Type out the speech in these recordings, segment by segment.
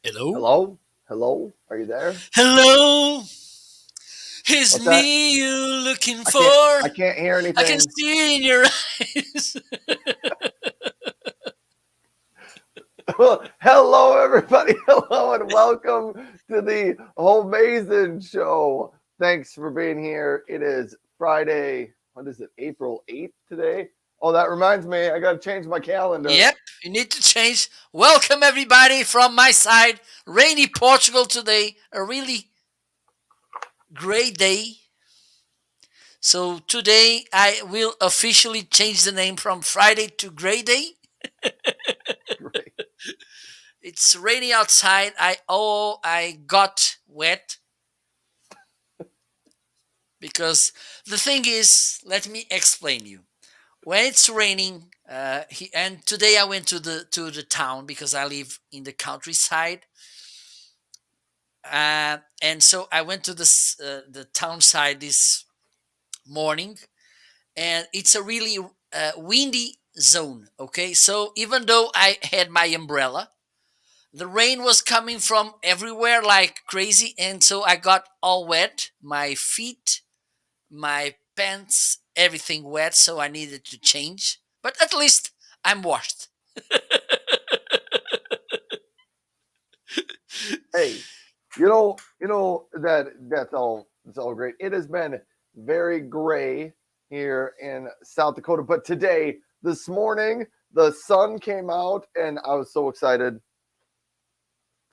Hello? Hello? Hello? Are you there? Hello? It's What's that? me you looking I can't for. I can't hear I can anything. see in your eyes. Well, hello everybody. Hello and welcome to the Homeazin show. Thanks for being here. It is Friday. What is it? April 8th today? Oh, that reminds me. I got to change my calendar. Yep, you need to change. Welcome, everybody, from my side. Rainy Portugal today. A really great day. So, today I will officially change the name from Friday to Gray Day. Great. It's rainy outside. I got wet because the thing is, let me explain you. When it's raining, and today I went to the town because I live in the countryside, and so I went to the town side this morning, and it's a really windy zone. Okay, so even though I had my umbrella, the rain was coming from everywhere like crazy, and so I got all wet. My feet, my pants, everything wet, so I needed to change. But at least I'm washed. Hey, that's all great. It has been very gray here in South Dakota, but today, this morning, the sun came out and I was so excited.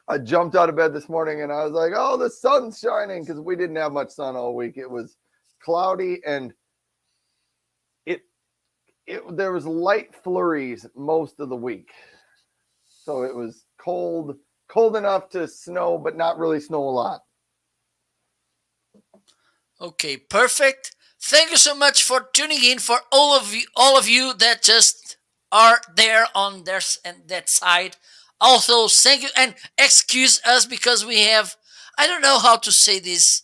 I jumped out of bed this morning and I was like, "Oh, the sun's shining!" Because we didn't have much sun all week. It was cloudy and it it there was light flurries most of the week, so it was cold enough to snow, but not really snow a lot. Okay, perfect. Thank you so much for tuning in. For all of you that just are there on and that side. Also, thank you and excuse us because we have. I don't know how to say this.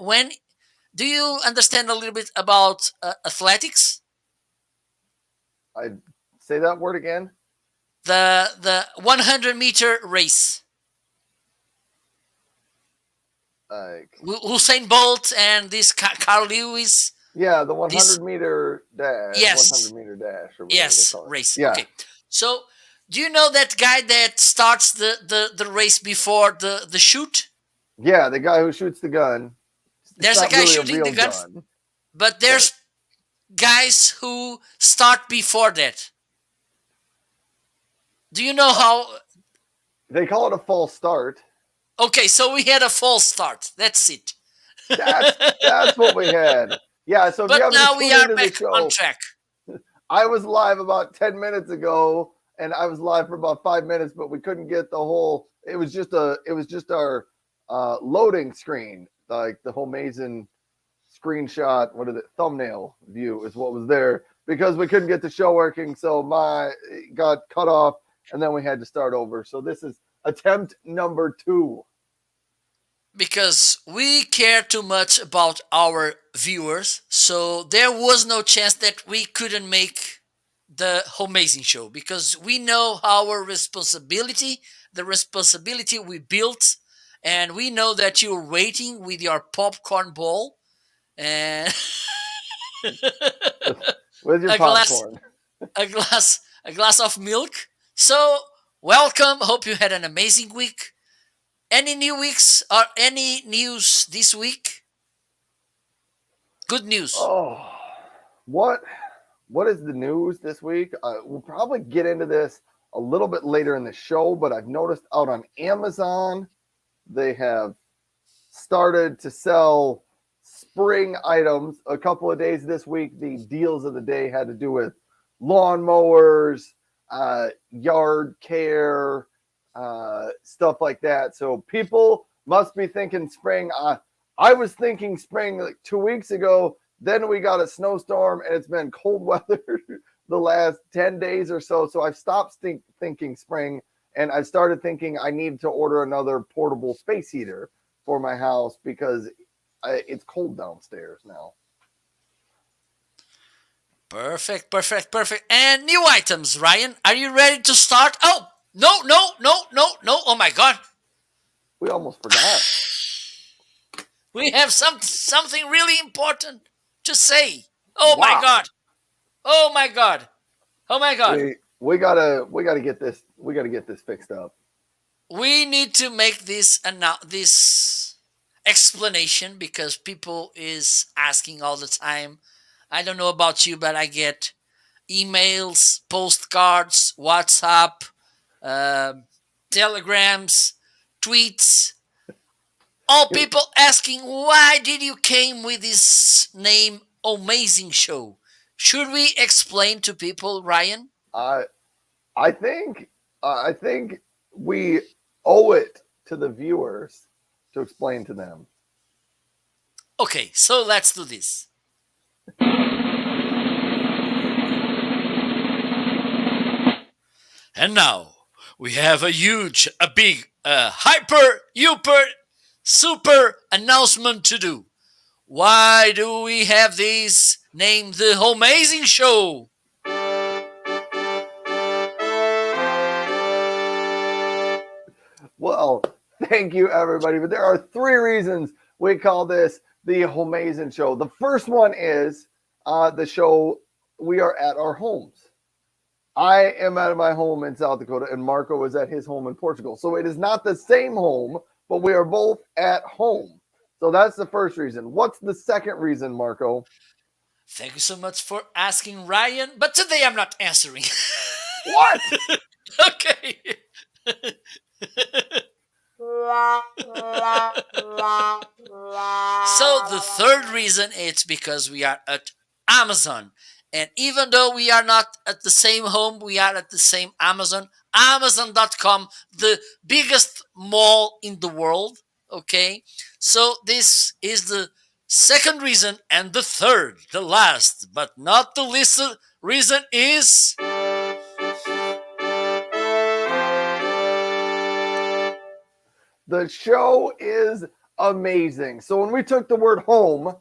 When do you understand a little bit about athletics? I say that word again. The 100-meter race. Like, Usain Bolt and this Carl Lewis. yeah, the This 100 yes, meter dash or whatever they yes, call it. race. Yeah, Okay. So, do you know that guy that starts the race before the shoot? yeah, the guy who shoots the gun. It's There's a not guy really a shooting the real gun, gun, but but there's guys who start before that. Do you know how? they call it a false start. Okay, so we had a false start. That's it. That's what we had. Yeah, so if you But happen to now we tune are into the back on show, track. I was live about 10 minutes ago and I was live for about 5 minutes, but we couldn't get the whole it was just our loading screen, like the Homeazin screenshot, what is it, thumbnail view is what was there because we couldn't get the show working. So my it got cut off and then we had to start over. So this is attempt number 2. Because we care too much about our viewers, so there was no chance that we couldn't make the Amazing show because we know our responsibility, the responsibility we built, and we know that you're waiting with your popcorn bowl and With your a glass, popcorn. a glass of milk. So welcome. Hope you had an amazing week. Any new weeks or any news this week? Good news. Oh, what what is the news this week? We'll probably get into this a little bit later in the show, but I've noticed out on Amazon they have started to sell spring items. A couple of days this week, the deals of the day had to do with lawnmowers, yard care, stuff like that. So people must be thinking spring. I was thinking spring like 2 weeks ago. Then we got a snowstorm and it's been cold weather the last 10 days or so. So I've stopped thinking spring and I started thinking I need to order another portable space heater for my house because it's cold downstairs now. Perfect, perfect, perfect. And new items, Ryan. Are you ready to start? Oh, no, no, no, no, no. Oh my God. We almost forgot. We have something really important to say. Oh my Wow. God. Oh my God. Oh my God. We gotta get this fixed up. We need to make this explanation because people is asking all the time. I don't know about you, but I get emails, postcards, WhatsApp, uh, telegrams, tweets, all people asking why did you came with this name Amazing Show. Should we explain to people, Ryan? I I think we owe it to the viewers to explain to them. Okay, so let's do this. And now we have a huge, a big, hyper, super announcement to do. Why do we have this named the Homeazin Show? Well, thank you everybody. But there are three reasons we call this the Homeazin Show. The first one is the show we are at our homes. I am at my home in South Dakota, and Marco is at his home in Portugal. So it is not the same home, but we are both at home. So that's the first reason. What's the second reason, Marco? Thank you so much for asking, Ryan. But today I'm not answering. What? Okay. So the third reason it's because we are at Amazon. And even though we are not at the same home, we are at the same Amazon. Amazon.com, the biggest mall in the world. Okay. So this is the second reason. And the third, the last, but not the least reason is The show is amazing. So when we took the word home,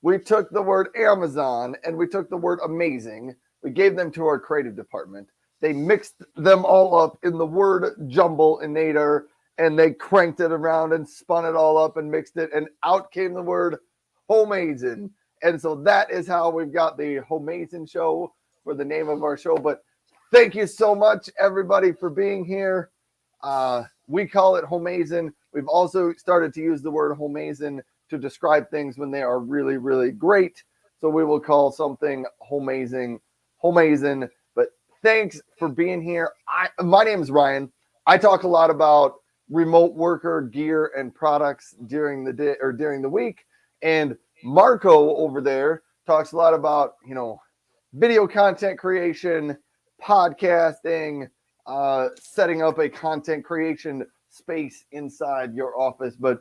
we took the word Amazon and we took the word amazing. We gave them to our creative department. They mixed them all up in the word jumble-inator and they cranked it around and spun it all up and mixed it and out came the word Homeazin. And so that is how we've got the Homeazin Show for the name of our show. But thank you so much, everybody, for being here. We call it Homeazin. We've also started to use the word Homeazin to describe things when they are really, really great. So we will call something Homeazin. But thanks for being here. My name is Ryan. I talk a lot about remote worker gear and products during the day or during the week. And Marco over there talks a lot about, video content creation, podcasting, setting up a content creation space inside your office. But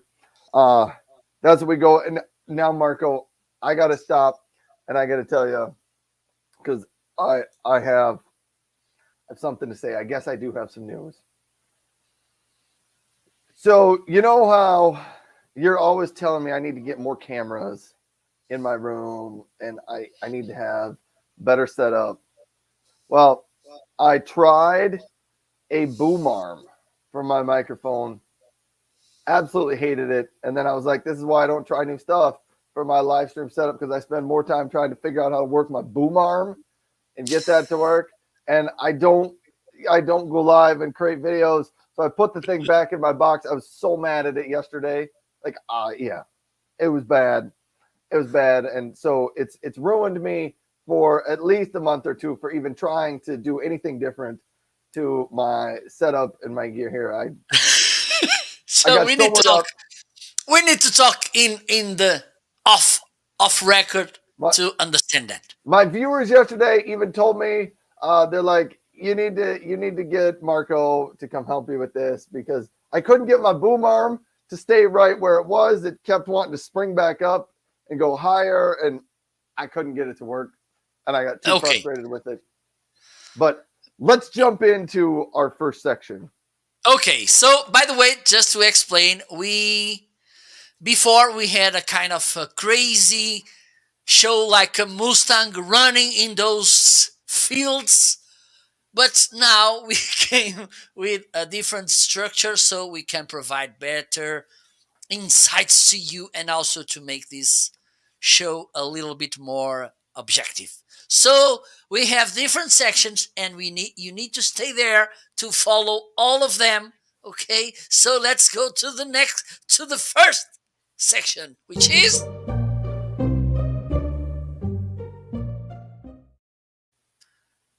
that's what we go. And now, Marco, I got to stop and I got to tell you because I have something to say. I guess I do have some news. So you know how you're always telling me I need to get more cameras in my room and I need to have better setup. Well, I tried a boom arm for my microphone. Absolutely hated it. And then I was like, this is why I don't try new stuff for my live stream setup because I spend more time trying to figure out how to work my boom arm and get that to work. And I don't go live and create videos. So I put the thing back in my box. I was so mad at it yesterday. Like, yeah, it was bad. It was bad. And so it's ruined me for at least a month or two for even trying to do anything different to my setup and my gear here. I so got we so need to worked talk. up. We need to talk in the off record My, to understand that. my viewers yesterday even told me They're like, you need to get Marco to come help you with this because I couldn't get my boom arm to stay right where it was. It kept wanting to spring back up and go higher, and I couldn't get it to work, and I got too Okay. frustrated with it. But let's jump into our first section. Okay. So, by the way, just to explain, we before we had a kind of a crazy show like a Mustang running in those fields, but now we came with a different structure so we can provide better insights to you and also to make this show a little bit more objective. So we have different sections and we need you need to stay there to follow all of them. Okay, so let's go to the first section, which is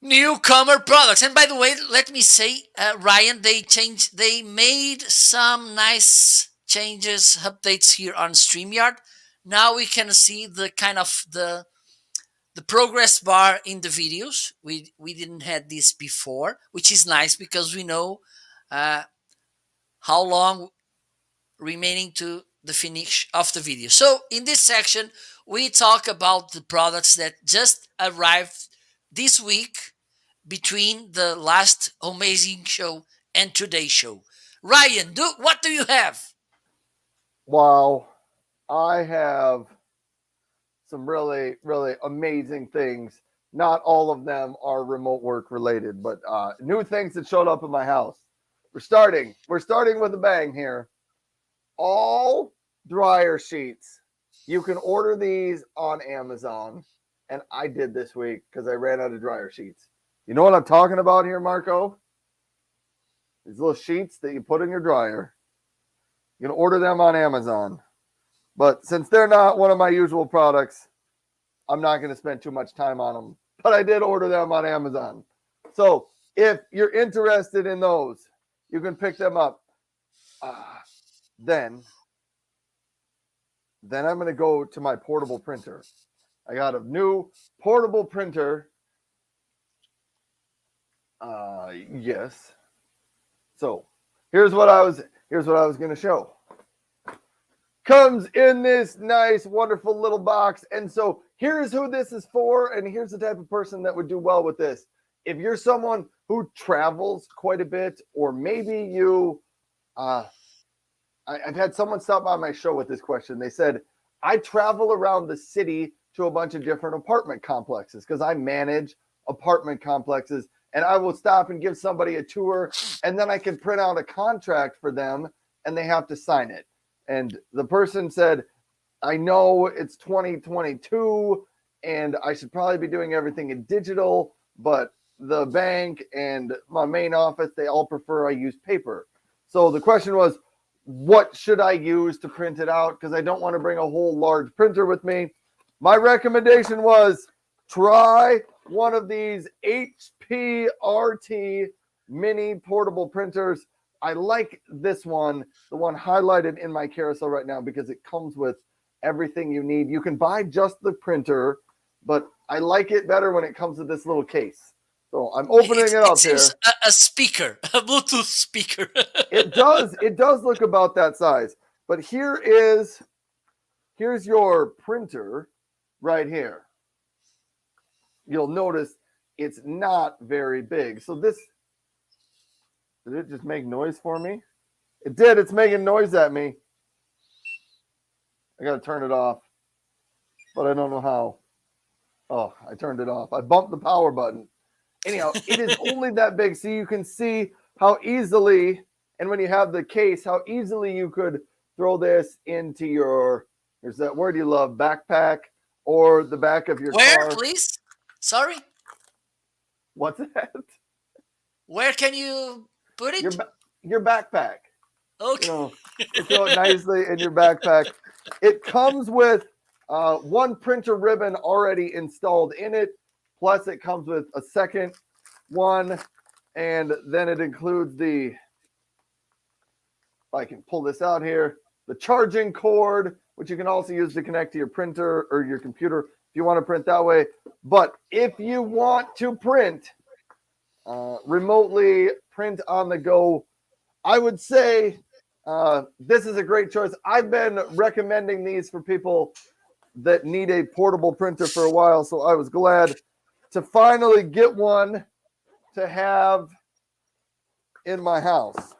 newcomer products. And by the way, let me say, Ryan, they made some nice changes, updates here on StreamYard. Now we can see the kind of the progress bar in the videos. We didn't had this before, which is nice because we know uh, how long remaining to the finish of the video. So in this section, we talk about the products that just arrived this week between the last Amazing show and today's show. Ryan, what do you have? Wow, I have some really, really amazing things. Not all of them are remote work related, but new things that showed up in my house. We're starting with a bang here. All dryer sheets. You can order these on Amazon, and I did this week because I ran out of dryer sheets. You know what I'm talking about here, Marco? These little sheets that you put in your dryer. You can order them on Amazon. But since they're not one of my usual products, I'm not going to spend too much time on them. But I did order them on Amazon. So if you're interested in those, you can pick them up. Then I'm going to go to my portable printer. I got a new portable printer. Yes. So here's what I was going to show. Comes in this nice, wonderful little box. And so here's who this is for, and here's the type of person that would do well with this. If you're someone who travels quite a bit, or maybe you, I've had someone stop by my show with this question. They said, I travel around the city to a bunch of different apartment complexes because I manage apartment complexes, and I will stop and give somebody a tour, and then I can print out a contract for them, and they have to sign it. And the person said, I know it's 2022 and I should probably be doing everything in digital, but the bank and my main office, they all prefer I use paper. So the question was, what should I use to print it out? Because I don't want to bring a whole large printer with me. My recommendation was try one of these HP RT mini portable printers. I like this one, the one highlighted in my carousel right now, because it comes with everything you need. You can buy just the printer, but I like it better when it comes with this little case. So I'm opening it It up here. seems a speaker, a Bluetooth speaker. It does look about that size. But here's your printer right here. You'll notice it's not very big. So this, did it just make noise for me? It did. It's making noise at me. I got to turn it off, but I don't know how. Oh, I turned it off. I bumped the power button. Anyhow, it is only that big, so you can see how easily, and when you have the case, how easily you could throw this into your, there's that word you love, backpack, or the back of your Where, car. please? Sorry. What's that? Where can you put Your it? your backpack. Okay. You throw it nicely in your backpack. It comes with one printer ribbon already installed in it. Plus, it comes with a second one, and then it includes the, if I can pull this out here, the charging cord, which you can also use to connect to your printer or your computer if you want to print that way. But if you want to print remotely, print on the go. I would say this is a great choice. I've been recommending these for people that need a portable printer for a while, so I was glad to finally get one to have in my house.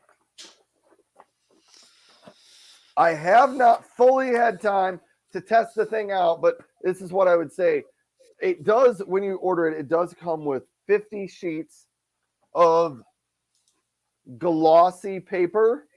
I have not fully had time to test the thing out, but this is what I would say. It does, when you order it, it does come with 50 sheets of glossy paper,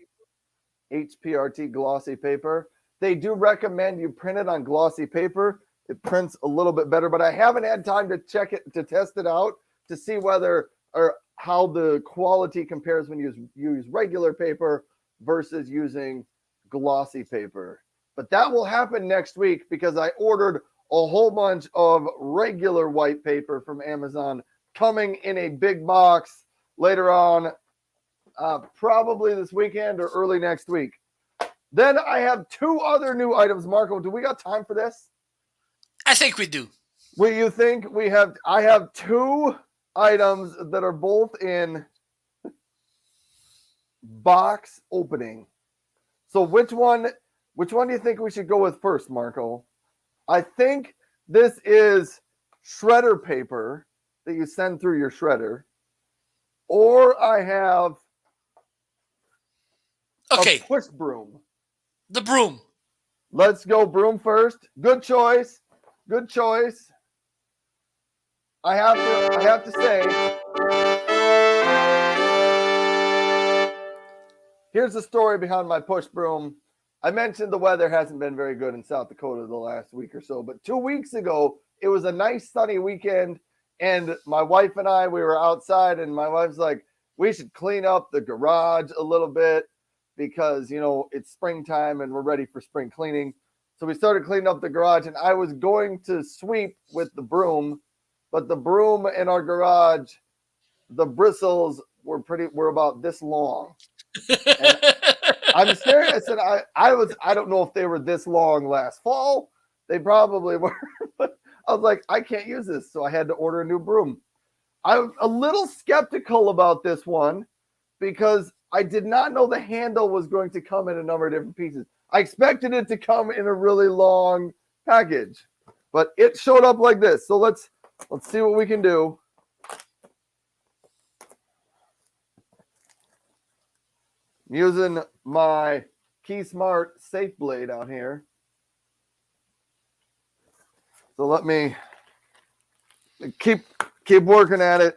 HPRT glossy paper. They do recommend you print it on glossy paper. It prints a little bit better, but I haven't had time to check it, to test it out, to see whether or how the quality compares when you use regular paper versus using glossy paper. But that will happen next week because I ordered a whole bunch of regular white paper from Amazon coming in a big box later on, probably this weekend or early next week. Then I have two other new items. Marco, do we got time for this? I think we do. What you think we have? I have two items that are both in box opening. So which one do you think we should go with first, Marco? I think this is shredder paper that you send through your shredder. Or I have Okay, a push broom. the broom. Let's go broom first. Good choice. Good choice. I have to say, here's the story behind my push broom. I mentioned the weather hasn't been very good in South Dakota the last week or so, but 2 weeks ago, it was a nice sunny weekend, and my wife and I, we were outside, and my wife's like, we should clean up the garage a little bit because, you know, it's springtime and we're ready for spring cleaning. So we started cleaning up the garage, and I was going to sweep with the broom, but the broom in our garage, the bristles were about this long. And I'm serious, and I don't know if they were this long last fall. They probably were, but I was like, I can't use this, so I had to order a new broom. I'm a little skeptical about this one because I did not know the handle was going to come in a number of different pieces. I expected it to come in a really long package, but it showed up like this. So let's see what we can do. I'm using my Key Smart Safe Blade out here. So let me keep working at it.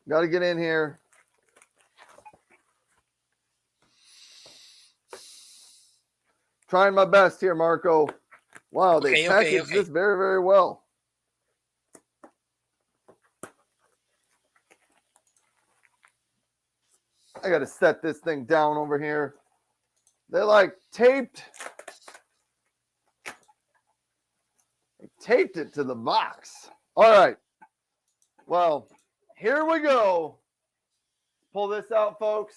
Got to get in here. Trying my best here, Marco. Wow, they packaged this very, very well. I got to set this thing down over here. They're like taped it to the box. All right. Well, here we go. Pull this out, folks.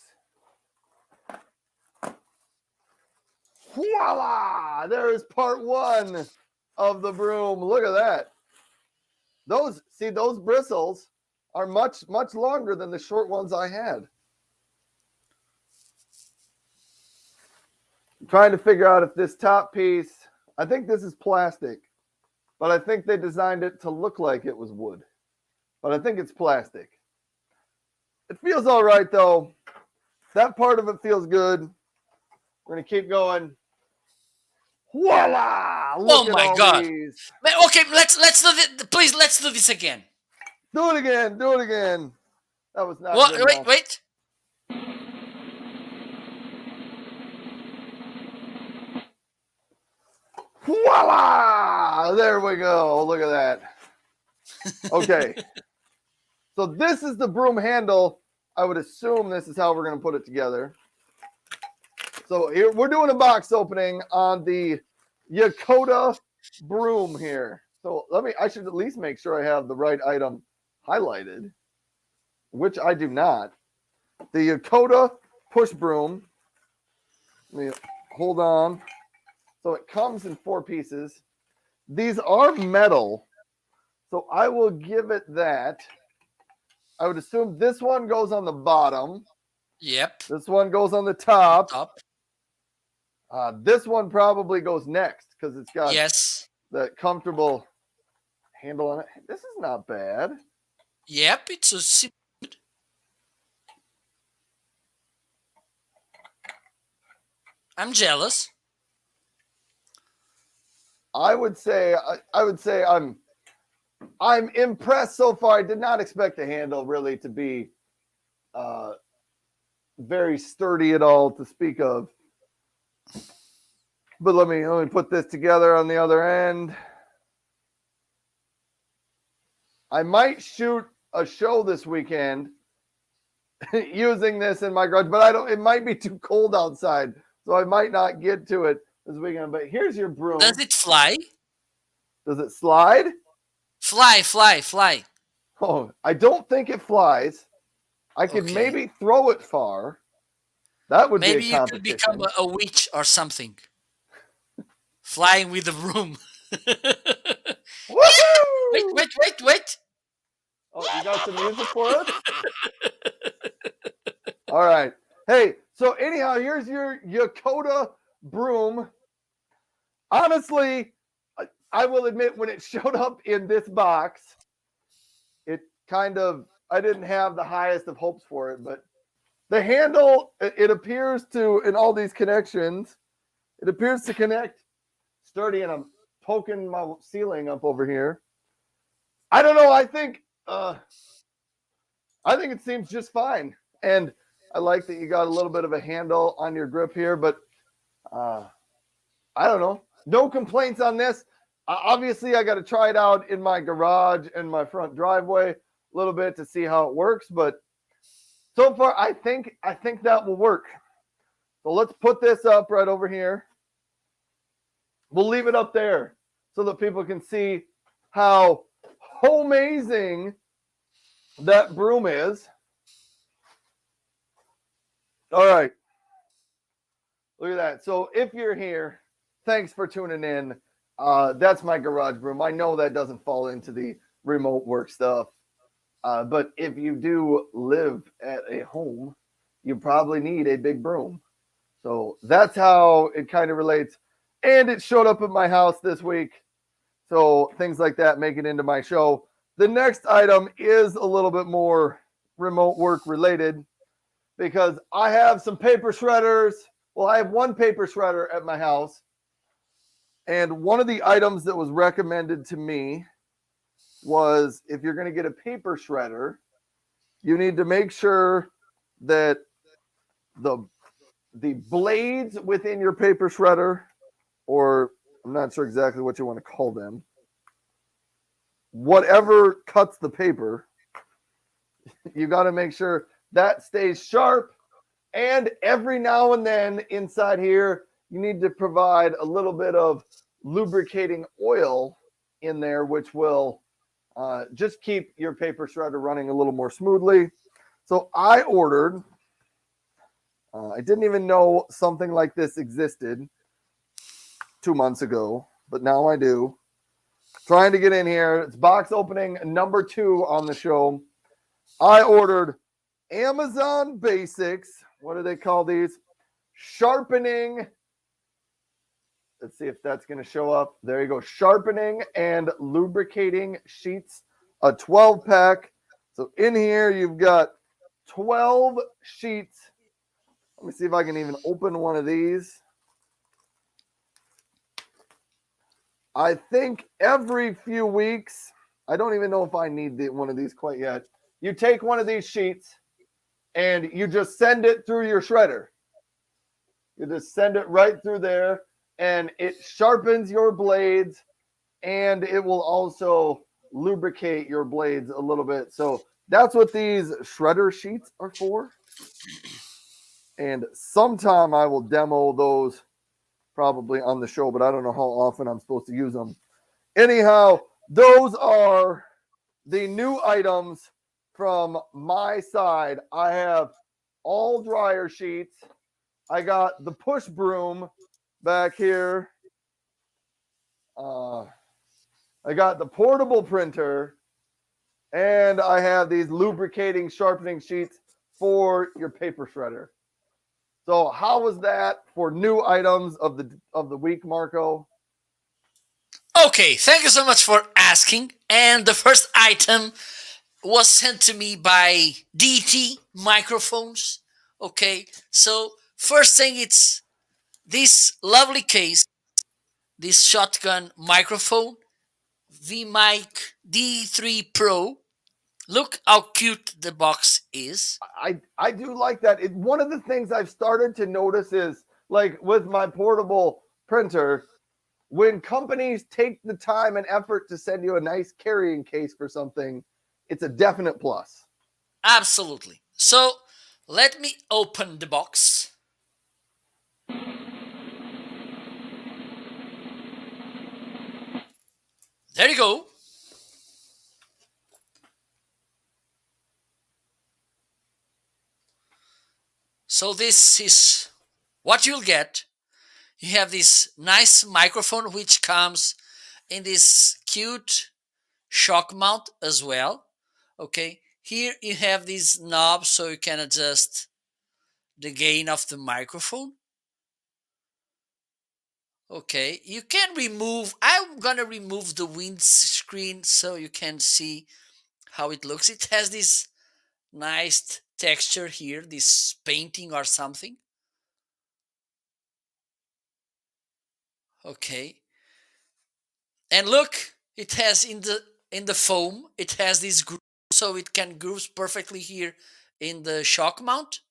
Voila! There is part one of the broom. Look at that. Those bristles are much, much longer than the short ones I had. I'm trying to figure out if this top piece, I think this is plastic, but I think they designed it to look like it was wood. But I think it's plastic. It feels all right, though. That part of it feels good. We're going to keep going. Voila! Look Oh my God! these. Okay, let's do this. Please, let's do this again. Do it again. Do it again. That was not What? good enough. Wait. Voila! There we go. Look at that. Okay. So this is the broom handle. I would assume this is how we're going to put it together. So here we're doing a box opening on the Yakota broom here. So I should at least make sure I have the right item highlighted, which I do not. The Yakota push broom. Let me hold on. So it comes in 4 pieces. These are metal, so I will give it that. I would assume this one goes on the bottom. Yep. This one goes on the On top. top. This one probably goes next because it's got Yes. that comfortable handle on it. This is not bad. Yep. It's a I'm jealous. I would say I'm impressed so far. I did not expect the handle really to be uh, very sturdy at all to speak of. But let me put this together on the other end. I might shoot a show this weekend using this in my garage, but I don't. It might be too cold outside, so I might not get to it this weekend. But here's your Does broom. it fly? Does it slide? Fly, fly, fly. Oh, I don't think it flies. I could Okay. maybe throw it far. That would be a Maybe you could become competition. a witch or something. Flying with the broom. Wait, Woohoo! wait, wait, wait. Oh, you got some music for us? All right. Hey, so anyhow, here's your Yakota broom. Honestly, I will admit when it showed up in this box, it kind of I didn't have the highest of hopes for it, but the handle it appears to in all these connections, it appears to connect sturdy, and I'm poking my ceiling up over here. I don't know. I think it seems just fine, and I like that you got a little bit of a handle on your grip here, but uh, I don't know. No complaints on this. Obviously, I got to try it out in my garage and my front driveway a little bit to see how it works. But so far, I think that will work. So let's put this up right over here. We'll leave it up there so that people can see how amazing that broom is. All right. Look at that. So if you're here, thanks for tuning in. That's my garage broom. I know that doesn't fall into the remote work stuff. But if you do live at a home, you probably need a big broom. So that's how it kind of relates. And it showed up at my house this week. So things like that make it into my show. The next item is a little bit more remote work related because I have some paper shredders. Well, I have one paper shredder at my house. And one of the items that was recommended to me was if you're going to get a paper shredder, you need to make sure that the blades within your paper shredder, or I'm not sure exactly what you want to call them, whatever cuts the paper, you got to make sure that stays sharp. And every now and then inside here, you need to provide a little bit of lubricating oil in there, which will just keep your paper shredder running a little more smoothly. So I ordered, I didn't even know something like this existed 2 months ago, but now I do. Trying to get in here. It's box opening number 2 on the show. I ordered Amazon Basics. What do they call these? Sharpening. Let's see if that's going to show up. There you go. Sharpening and lubricating sheets, a 12-pack. So in here, you've got 12 sheets. Let me see if I can even open one of these. I think every few weeks, I don't even know if I need one of these quite yet. You take one of these sheets and you just send it through your shredder. You just send it right through there and it sharpens your blades and it will also lubricate your blades a little bit. So that's what these shredder sheets are for. And sometime I will demo those probably on the show, but I don't know how often I'm supposed to use them. Anyhow, those are the new items from my side. I have all dryer sheets. I got the push broom back here. I got the portable printer, And I have these lubricating sharpening sheets for your paper shredder. So how was that for new items of the week, Marco? Okay, thank you so much for asking. And the first item was sent to me by DT Microphones. Okay, so first thing, it's this lovely case, this shotgun microphone, VMic D3 Pro. Look how cute the box is. I do like that. One of the things I've started to notice is like with my portable printer, when companies take the time and effort to send you a nice carrying case for something, it's a definite plus. Absolutely. So let me open the box. There you go. So this is what you'll get. You have this nice microphone which comes in this cute shock mount as well. Okay, here you have these knobs so you can adjust the gain of the microphone. Okay, you can remove, I'm gonna remove the windscreen so you can see how it looks. It has this nice texture here, this painting or something. Okay, and look, it has in the foam, it has this groove, so it can groove perfectly here in the shock mount,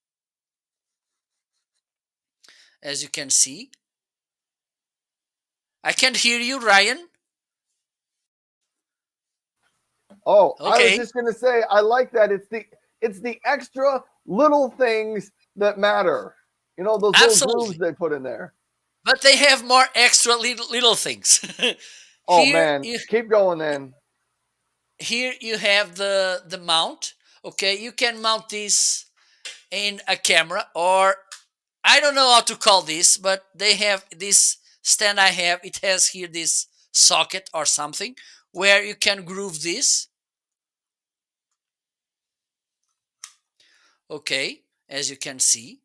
as you can see. I can't hear you, Ryan. Oh, I was Okay, just gonna say I like that. It's the extra little things that matter. You know, those little grooves absolutely. they put in there. But they have more extra little things. Oh here man, you keep going then. here you have the mount. Okay, you can mount this in a camera, or I don't know how to call this, but they have this stand I have. It has here this socket or something where you can groove this. Okay, as you can see,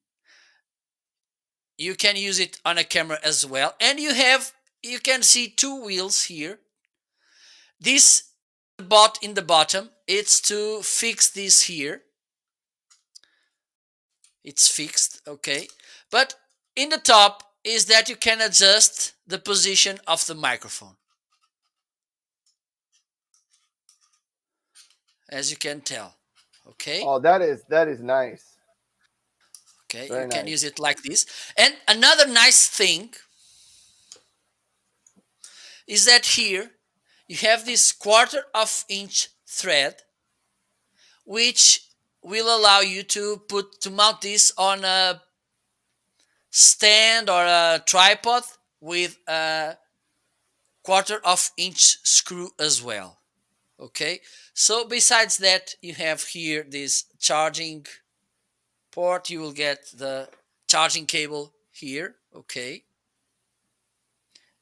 you can use it on a camera as well, and you can see two wheels here. This bot in the bottom, it's to fix this here. It's fixed, okay. But in the top is that you can adjust the position of the microphone, as you can tell. Okay, Oh, that is nice. okay, you Very can nice. use it like this. And another nice thing is that here you have this quarter of inch thread, which will allow you to mount this on a stand or a tripod with a quarter of inch screw as well. Okay, so besides that, you have here this charging port. You will get the charging cable here. Okay,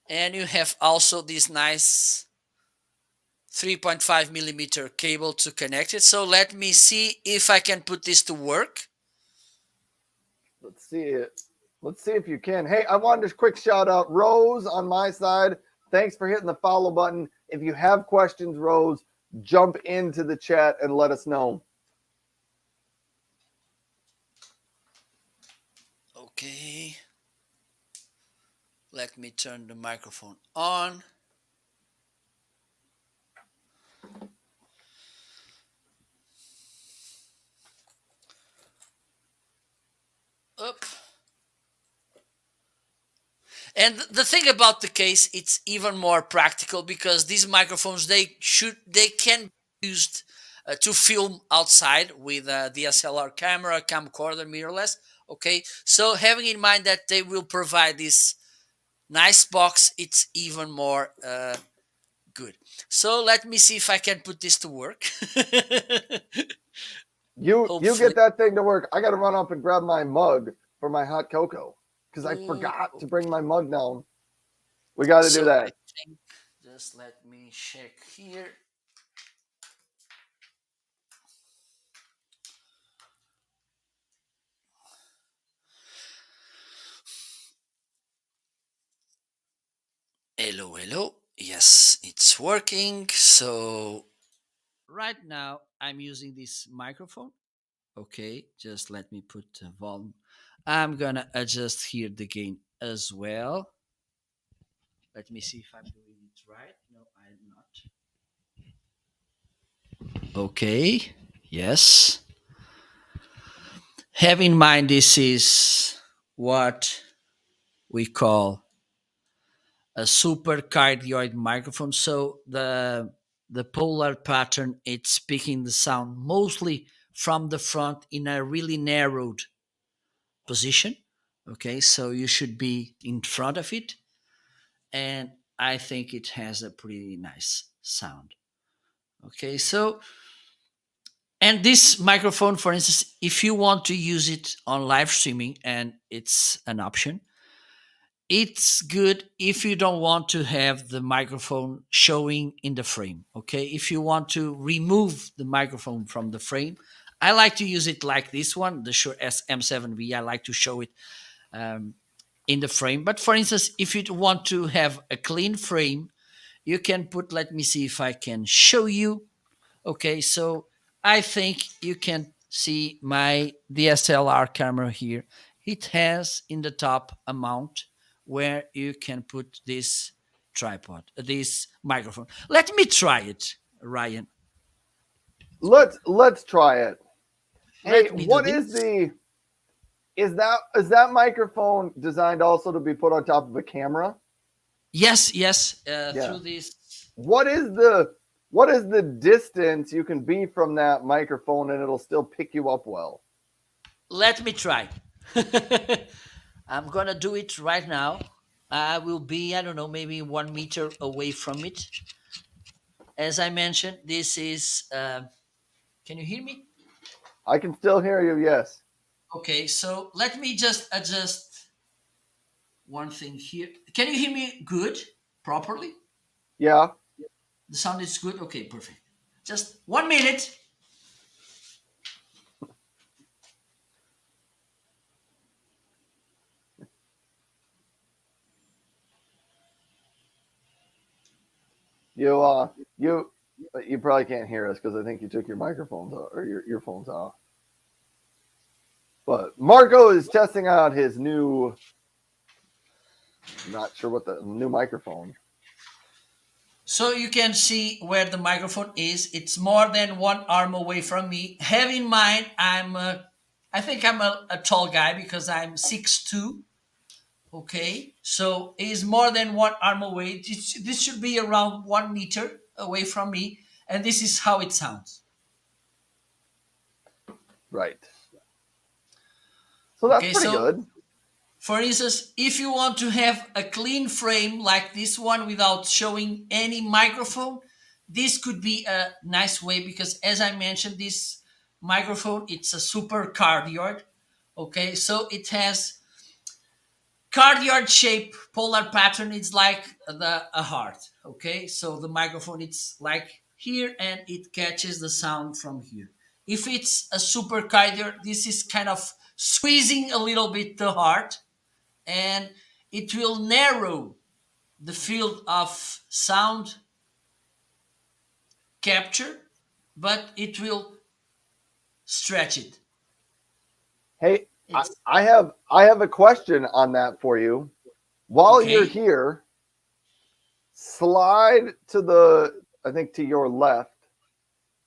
and you have also this nice 3.5 millimeter cable to connect it. So let me see if I can put this to work. Let's see it. Let's see if you can. Hey, I wanted a quick shout out, Rose, on my side. Thanks for hitting the follow button. If you have questions, Rose, jump into the chat and let us know. Okay, let me turn the microphone on. Up. And the thing about the case, it's even more practical because these microphones they can be used to film outside with a DSLR camera, camcorder, mirrorless. Okay, so having in mind that they will provide this nice box, it's even more good. So let me see if I can put this to work. You Hopefully. get that thing to work. I got to run up and grab my mug for my hot cocoa because I Ooh, forgot to bring my mug down. We got to do so I that. think just let me check here. Hello, hello. Yes, it's working. So, right now I'm using this microphone. Okay, just let me put the volume. I'm gonna adjust here the gain as well. Let me see if I'm doing it right. No, I'm not. Okay, yes. Have in mind this is what we call a supercardioid microphone. So the polar pattern, it's picking the sound mostly from the front in a really narrowed position. Okay, so you should be in front of it, and I think it has a pretty nice sound. Okay, so and this microphone, for instance, if you want to use it on live streaming, and it's an option, it's good if you don't want to have the microphone showing in the frame. Okay, if you want to remove the microphone from the frame, I like to use it like this one, the Shure SM7B. I like to show it um, in the frame. But for instance, if you want to have a clean frame, you can put, let me see if I can show you. Okay, so I think you can see my DSLR camera here. It has in the top a mount where you can put this tripod, this microphone. Let me try it, Ryan. Let's try it. Hey, Let me do what is this. the is that microphone designed also to be put on top of a camera? Yes, yes, Yeah. through this. What is the distance you can be from that microphone and it'll still pick you up well? Let me try. I'm gonna do it right now. I will be, I don't know, maybe 1 meter away from it. As I mentioned, this is. Can you hear me? I can still hear you. Yes. Okay, so let me just adjust one thing here. Can you hear me good, properly? Yeah. The sound is good. Okay, perfect. Just 1 minute. You you probably can't hear us because I think you took your microphones off, or your earphones off. But Marco is testing out his new, not sure what the new microphone. So you can see where the microphone is. It's more than one arm away from me. Have in mind, I think I'm a tall guy because I'm 6'2". Okay, so is more than one arm away. This should be around 1 meter away from me, and this is how it sounds. Right. So that's Okay, pretty so good. for instance, if you want to have a clean frame like this one without showing any microphone, this could be a nice way because, as I mentioned, this microphone, it's a super cardioid. Okay, so it has cardioid shape polar pattern. It's like a heart. Okay, so the microphone, it's like here and it catches the sound from here. If it's a super cardioid, this is kind of squeezing a little bit the heart, and it will narrow the field of sound capture, but it will stretch it. Hey, It's I have a question on that for you. While you're okay. here, slide to the, I think, to your left,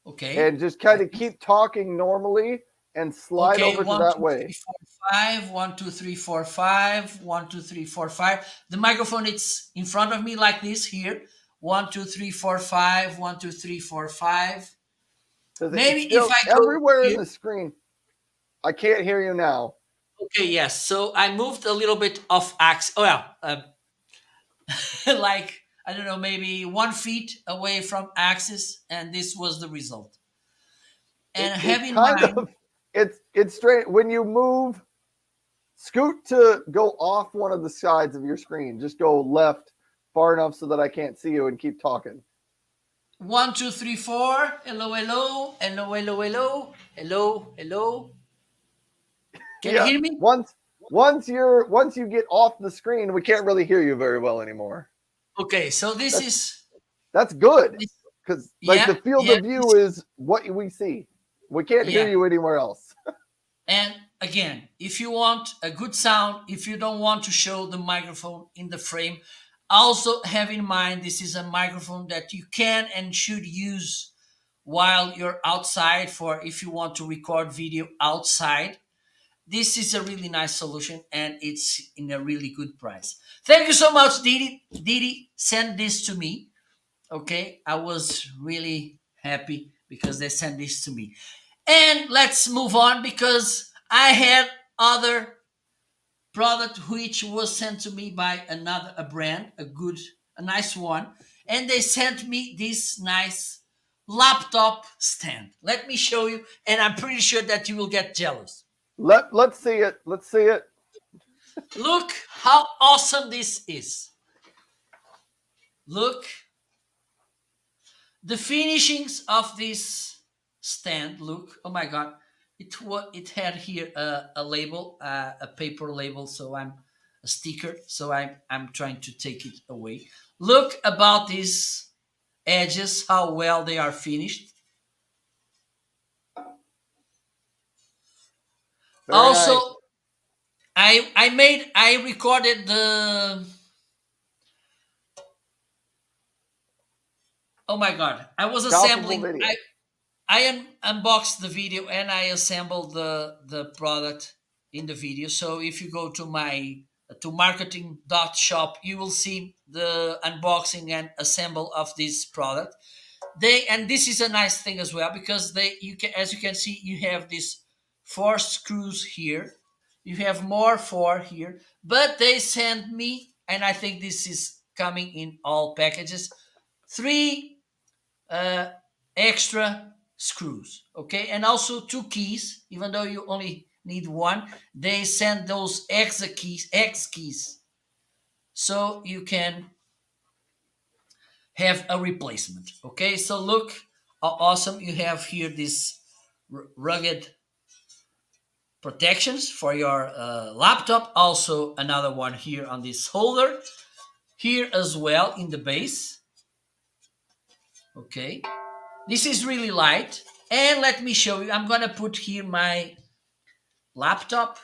Okay, and just kind like of this. keep talking normally and slide Okay, over to one, that two, way. three, four, five. 1, 2, 3, 4, 5. 1, 2, 3, 4, 5. The microphone, it's in front of me like this here. 1, 2, 3, 4, 5. 1, 2, 3, 4, 5. Because Maybe it's if still I go everywhere in here. the screen. I can't hear you now. Okay, yes. So I moved a little bit off axis. Oh, well, like I don't know, maybe 1 feet away from axis, and this was the result. It And have it in kind mind, of it's straight when you move. Scoot to go off one of the sides of your screen. Just go left far enough so that I can't see you and keep talking. 1, 2, 3, 4. Hello, hello, hello, hello, hello, hello, hello. Can you Yeah, hear me? once you get off the screen, we can't really hear you very well anymore. Okay, so this That's is that's good this, because like yeah, the field yeah, of view is what we see. We can't hear yeah. you anywhere else. And again, if you want a good sound, if you don't want to show the microphone in the frame, also have in mind this is a microphone that you can and should use while you're outside for if you want to record video outside. This is a really nice solution and it's in a really good price. Thank you so much, Didi. Didi sent this to me. Okay, I was really happy because they sent this to me. And let's move on because I had other product which was sent to me by another a brand, a nice one, and they sent me this nice laptop stand. Let me show you, and I'm pretty sure that you will get jealous. Let's see it. Let's see it. Look how awesome this is. Look the finishings of this stand. Look, oh my god, it had here a label, a paper label, so I'm a sticker, so I'm trying to take it away. Look about these edges, how well they are finished. Very nice. Also, I recorded the, oh my god, I was Palpable assembling. video. Unboxed the video and I assembled the product in the video. So if you go to my to marketing.shop, you will see the unboxing and assemble of this product. They and this is a nice thing as well because they you can as you can see you have these four screws here. You have more four here, but they sent me, and I think this is coming in all packages, three uh, extra screws, okay, and also two keys. Even though you only need one, they send those x keys, so you can have a replacement. Okay, so look how awesome you have here. This rugged protections for your laptop. Also another one here on this holder here as well in the base. Okay, this is really light. And let me show you, I'm gonna put here my laptop.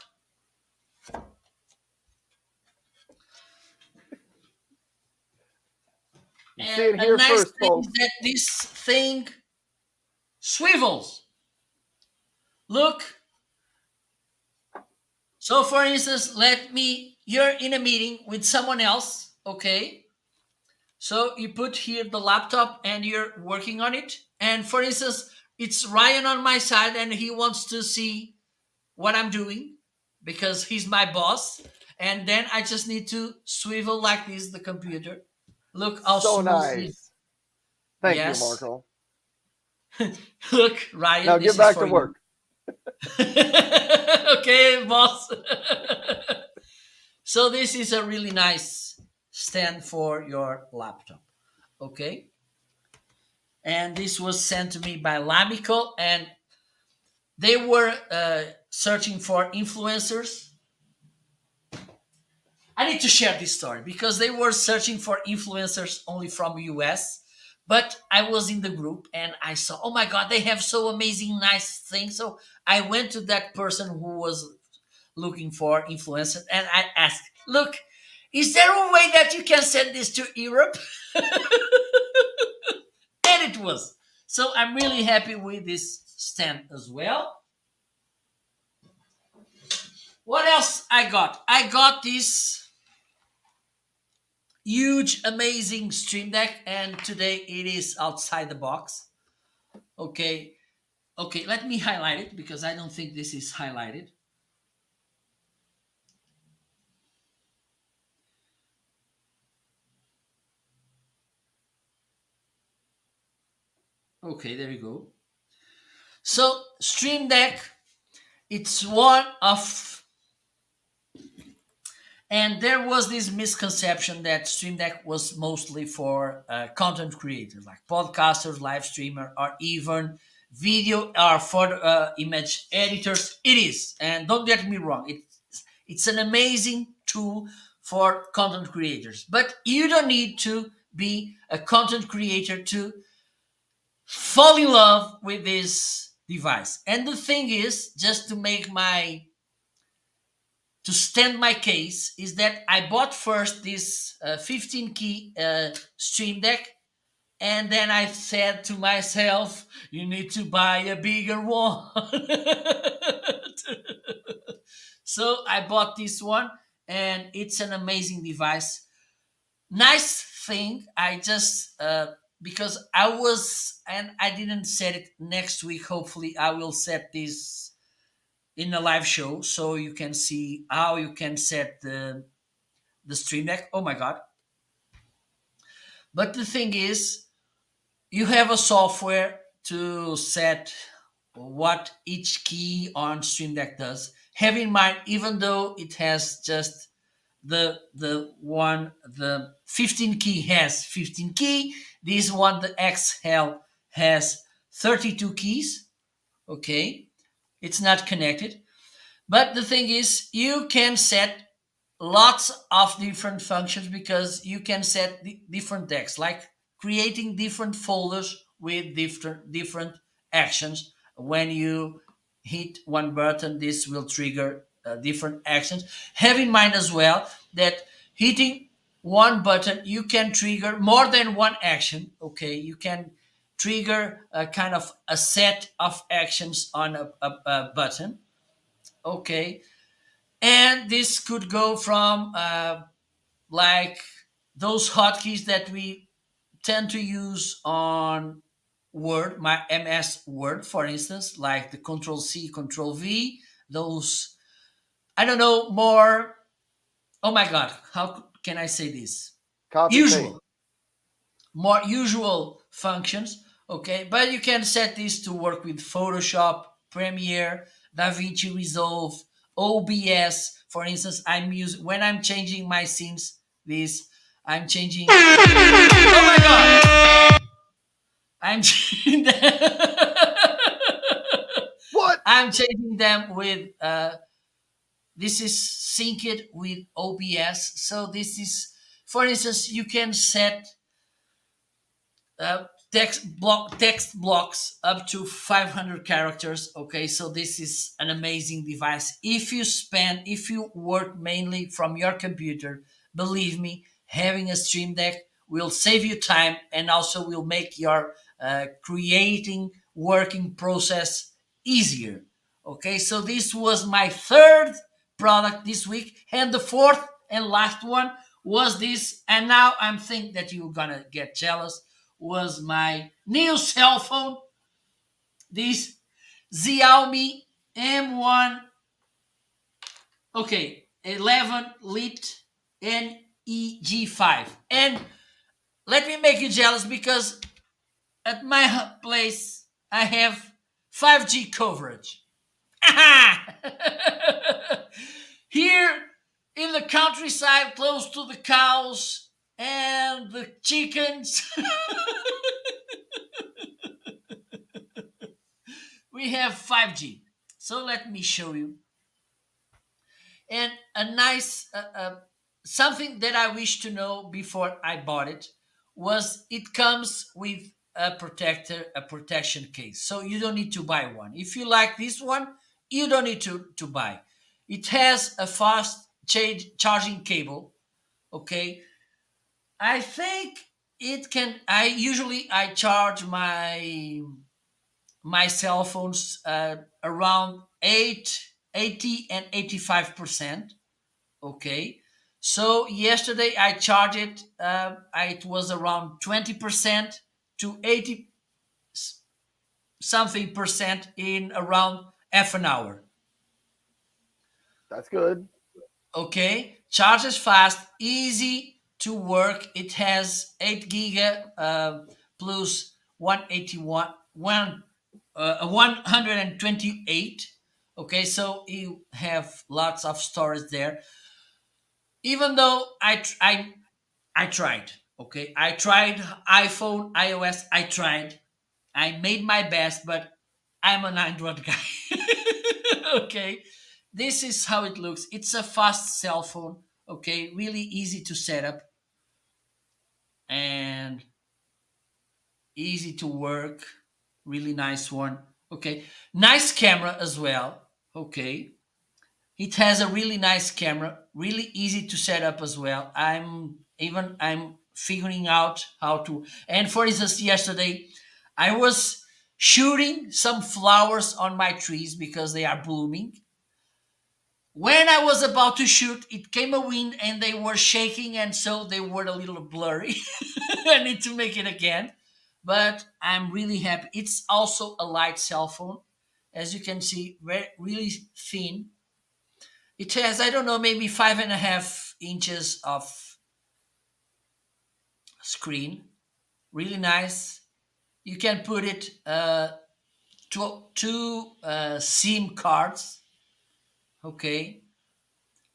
You see And it a here nice first, thing is folks. that this thing swivels. Look. So for instance, you're in a meeting with someone else, okay? So you put here the laptop and you're working on it. And for instance, it's Ryan on my side and he wants to see what I'm doing because he's my boss. And then I just need to swivel like this the computer. Look how So smoothly. nice. Thank you, Yes. Marco. Look, Ryan, Now this get is back for to you. work. Okay, boss. So this is a really nice stand for your laptop. Okay. And this was sent to me by Lamico, and they were searching for influencers. I need to share this story because they were searching for influencers only from US. But I was in the group and I saw, oh my God, they have so amazing, nice things. So I went to that person who was looking for influencers and I asked, look, is there a way that you can send this to Europe? And it was. So I'm really happy with this stand as well. What else I got? I got this huge, amazing Stream Deck, and today it is outside the box. Okay, okay, let me highlight it because I don't think this is highlighted. Okay, there you go. So, Stream Deck, it's one of, and there was this misconception that Stream Deck was mostly for content creators like podcasters, live streamer, or even video or for image editors. It is, and don't get me wrong, it's an amazing tool for content creators. But you don't need to be a content creator to fall in love with this device. And the thing is, just to make my to stand my case, is that I bought first this 15 key Stream Deck, and then I said to myself, you need to buy a bigger one. So I bought this one, and it's an amazing device. Nice thing, I just, because I was, and I didn't set it next week. Hopefully, I will set this in a live show so you can see how you can set the Stream Deck. Oh my God. But the thing is, you have a software to set what each key on Stream Deck does. Have in mind, even though it has just the 15 key has 15 key, this one, the XL, has 32 keys. Okay, it's not connected. But the thing is, you can set lots of different functions because you can set different decks, like creating different folders with different actions. When you hit one button, this will trigger different actions. Have in mind as well that hitting one button, you can trigger more than one action. Okay, you can trigger a kind of a set of actions on a button. Okay, and this could go from like those hotkeys that we tend to use on Word, my MS Word, for instance, like the Control C, Control V, those, I don't know, more, oh my God, how can I say this? Copy paste. Usual, more usual functions, okay? But you can set this to work with Photoshop, Premiere, DaVinci Resolve, OBS. For instance, I'm using when I'm changing my scenes. This I'm changing. Oh my God! I'm changing them. What? I'm changing them with. This is synced with OBS. So this is, for instance, you can set text blocks up to 500 characters. Okay, so this is an amazing device. If you work mainly from your computer, believe me, having a Stream Deck will save you time and also will make your creating working process easier. Okay, so this was my third product this week, and the fourth and last one was this, and now I'm thinking that you're gonna get jealous, was my new cell phone, this Xiaomi M1, okay, 11 lit NEG5. And let me make you jealous because at my place I have 5G coverage. Here in the countryside, close to the cows and the chickens, we have 5G. So let me show you. And a nice something that I wish to know before I bought it was it comes with a protection case. So you don't need to buy one. If you like this one, you don't need to buy. It has a fast charging cable. Okay, I think it can. I charge my cell phones around 80 and 85%. Okay, so yesterday I charged it. It was around 20% to 80 something percent in around half an hour. That's good. Okay, charges fast, easy to work. It has 8 giga plus 181 128. Okay, so you have lots of storage there. Even though I tried. Okay, I tried iPhone, iOS. I tried. I made my best, but I'm an Android guy. Okay, this is how it looks. It's a fast cell phone. Okay, really easy to set up and easy to work. Really nice one. Okay, nice camera as well. Okay, it has a really nice camera, really easy to set up as well. I'm figuring out how to. And for instance, yesterday I was shooting some flowers on my trees because they are blooming. When I was about to shoot, it came a wind and they were shaking, and so they were a little blurry. I need to make it again, but I'm really happy. It's also a light cell phone, as you can see, very, really thin. It has, I don't know, maybe 5.5 inches of screen. Really nice. You can put it two SIM cards. Okay.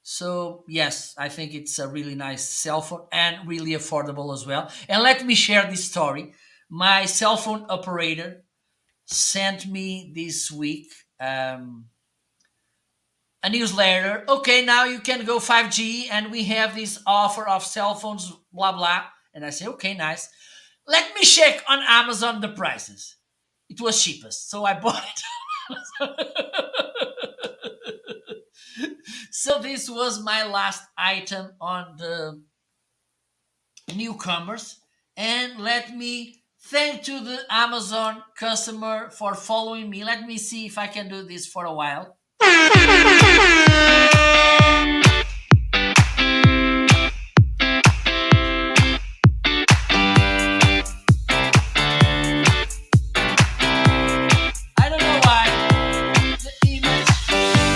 So yes, I think it's a really nice cell phone and really affordable as well. And let me share this story. My cell phone operator sent me this week um, a newsletter. Okay, now you can go 5G, and we have this offer of cell phones, blah blah. And I say, okay, nice. Let me check on Amazon the prices. It was cheapest, so I bought it. So this was my last item on the newcomers, and let me thank to the Amazon customer for following me. Let me see if I can do this for a while. I don't know why the image. Okay.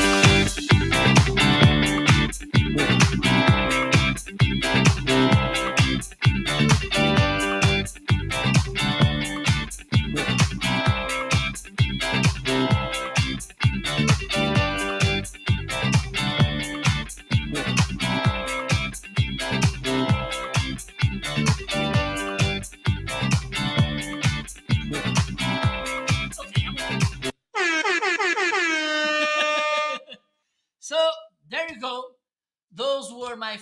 So there you go. Those were my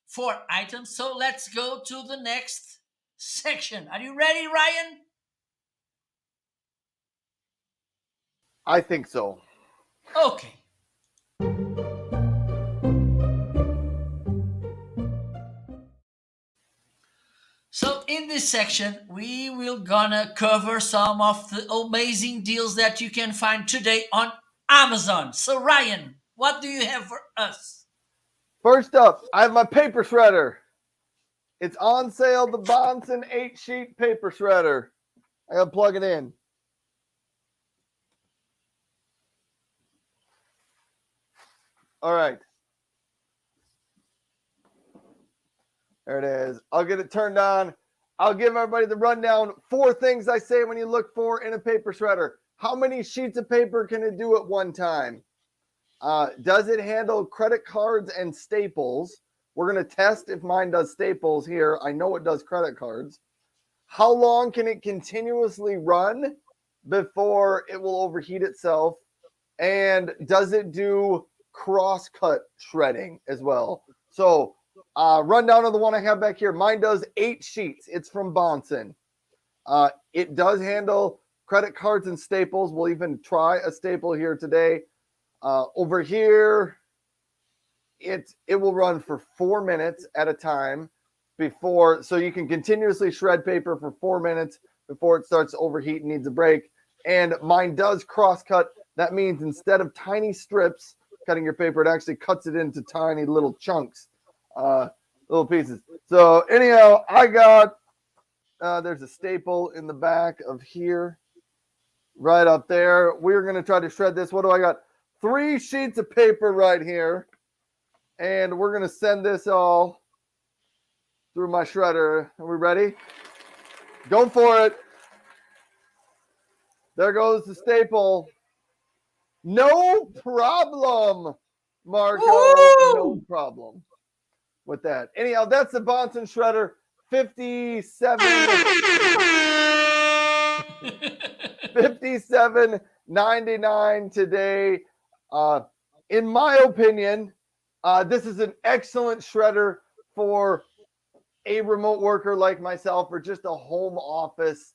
four items. So let's go to the next section. Are you ready, Ryan? I think so. Okay. So in this section, we will gonna cover some of the amazing deals that you can find today on Amazon. So Ryan, what do you have for us? First up, I have my paper shredder. It's on sale, the Bonson 8-sheet paper shredder. I gotta plug it in. All right. There it is. I'll get it turned on. I'll give everybody the rundown. 4 things I say when you look for in a paper shredder. How many sheets of paper can it do at one time? Does it handle credit cards and staples? We're going to test if mine does staples here. I know it does credit cards. How long can it continuously run before it will overheat itself? And does it do cross-cut shredding as well? So rundown of the one I have back here. Mine does 8 sheets. It's from Bonson. It does handle credit cards and staples. We'll even try a staple here today. Over here, it will run for 4 minutes at a time before, so you can continuously shred paper for 4 minutes before it starts to overheat and needs a break. And mine does cross cut. That means instead of tiny strips cutting your paper, it actually cuts it into tiny little chunks, little pieces. So anyhow, I got, there's a staple in the back of here, right up there. We're going to try to shred this. What do I got? 3 sheets of paper right here. And we're going to send this all through my shredder. Are we ready? Go for it. There goes the staple. No problem, Marco. No Woo! problem with that. Anyhow, that's the Bonson shredder 57 57.99 today. In my opinion, This is an excellent shredder for a remote worker like myself or just a home office.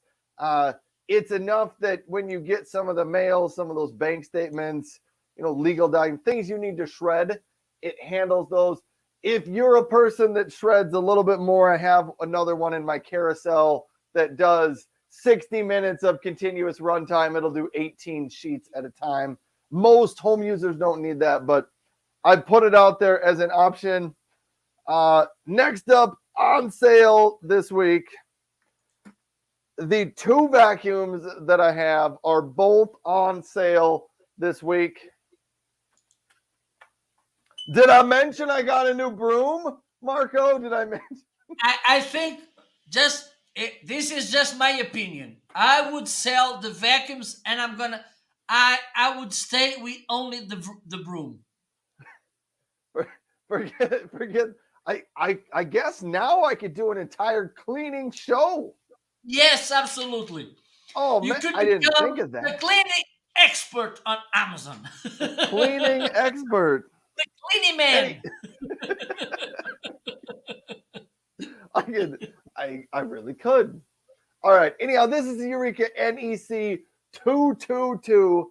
It's enough that when you get some of the mail, some of those bank statements, legal documents, things you need to shred, it handles those. If you're a person that shreds a little bit more, I have another one in my carousel that does 60 minutes of continuous runtime. It'll do 18 sheets at a time. Most home users don't need that, but I put it out there as an option. Next up on sale this week, the two vacuums that I have are both on sale this week. Did I mention I got a new broom, Marco? Did I mention? I think this is just my opinion. I would sell the vacuums, and I would stay with only the broom. Forget. I guess now I could do an entire cleaning show. Yes, absolutely. Oh You man, could I didn't think become of the that. cleaning expert on Amazon. The cleaning expert. Cleaning Any, man. I really could. All right. Anyhow, this is the Eureka NEC 222.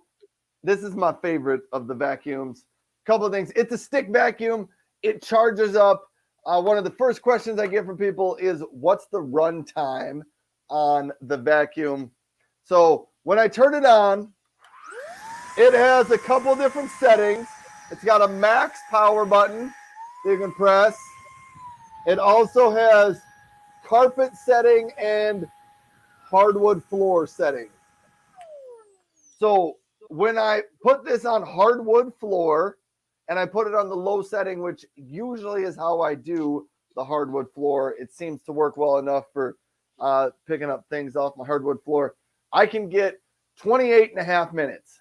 This is my favorite of the vacuums. Couple of things. It's a stick vacuum. It charges up. One of the first questions I get from people is, what's the run time on the vacuum? So when I turn it on, it has a couple different settings. It's got a max power button you can press. It also has carpet setting and hardwood floor setting. So when I put this on hardwood floor and I put it on the low setting, which usually is how I do the hardwood floor, it seems to work well enough for picking up things off my hardwood floor. I can get 28 and a half minutes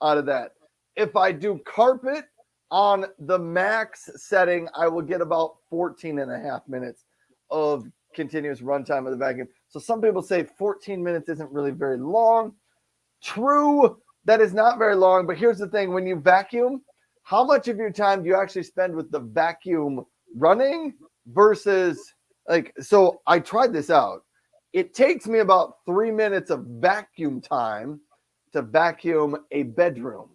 out of that. If I do carpet on the max setting, I will get about 14 and a half minutes of continuous runtime of the vacuum. So some people say 14 minutes isn't really very long. True, that is not very long, but here's the thing. When you vacuum, how much of your time do you actually spend with the vacuum running versus so I tried this out. It takes me about 3 minutes of vacuum time to vacuum a bedroom.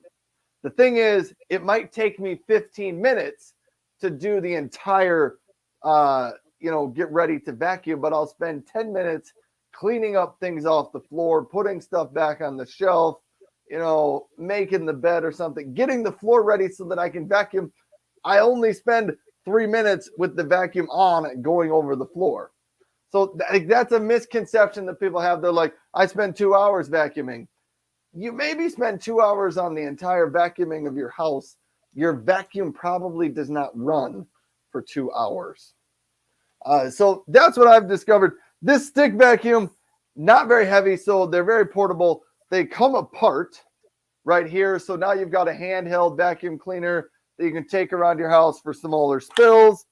The thing is, it might take me 15 minutes to do the entire, get ready to vacuum, but I'll spend 10 minutes cleaning up things off the floor, putting stuff back on the shelf, making the bed or something, getting the floor ready so that I can vacuum. I only spend 3 minutes with the vacuum on going over the floor. So that's a misconception that people have. They're like, I spend 2 hours vacuuming. You maybe spend 2 hours on the entire vacuuming of your house. Your vacuum probably does not run for 2 hours. So that's what I've discovered. This stick vacuum, not very heavy, so they're very portable. They come apart right here. So now you've got a handheld vacuum cleaner that you can take around your house for smaller spills.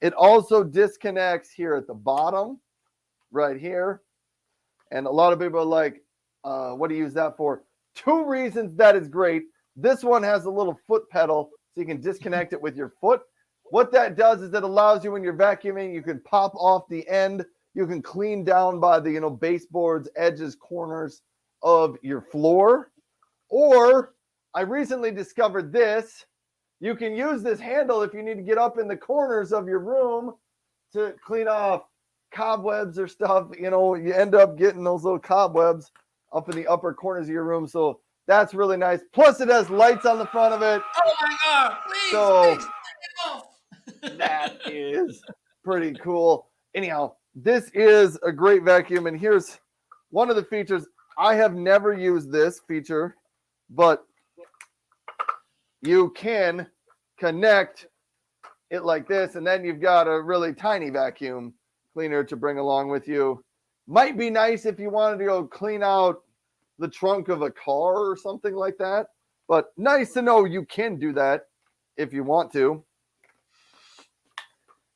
It also disconnects here at the bottom, right here. And a lot of people are like, what do you use that for? 2 reasons that is great. This one has a little foot pedal, so you can disconnect it with your foot. What that does is it allows you, when you're vacuuming, you can pop off the end. You can clean down by the baseboards, edges, corners of your floor. Or I recently discovered this. You can use this handle if you need to get up in the corners of your room to clean off cobwebs or stuff. You end up getting those little cobwebs up in the upper corners of your room. So that's really nice. Plus it has lights on the front of it. Oh my God, please, So please, take it off. that is pretty cool. Anyhow, this is a great vacuum. And here's one of the features. I have never used this feature, but you can connect it like this. And then you've got a really tiny vacuum cleaner to bring along with you. Might be nice if you wanted to go clean out the trunk of a car or something like that. But nice to know you can do that if you want to.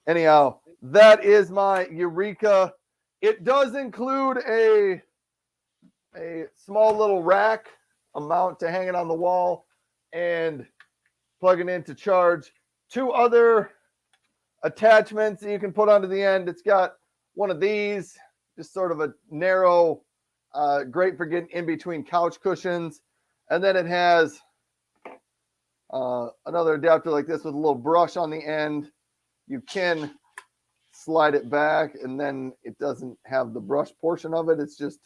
Anyhow, that is my Eureka. It does include a small little rack, a mount to hang it on the wall, and plug it in to charge. two other attachments that you can put onto the end. It's got one of these, just sort of a narrow, great for getting in between couch cushions. And then it has another adapter like this with a little brush on the end. You can slide it back, and then it doesn't have the brush portion of it. It's just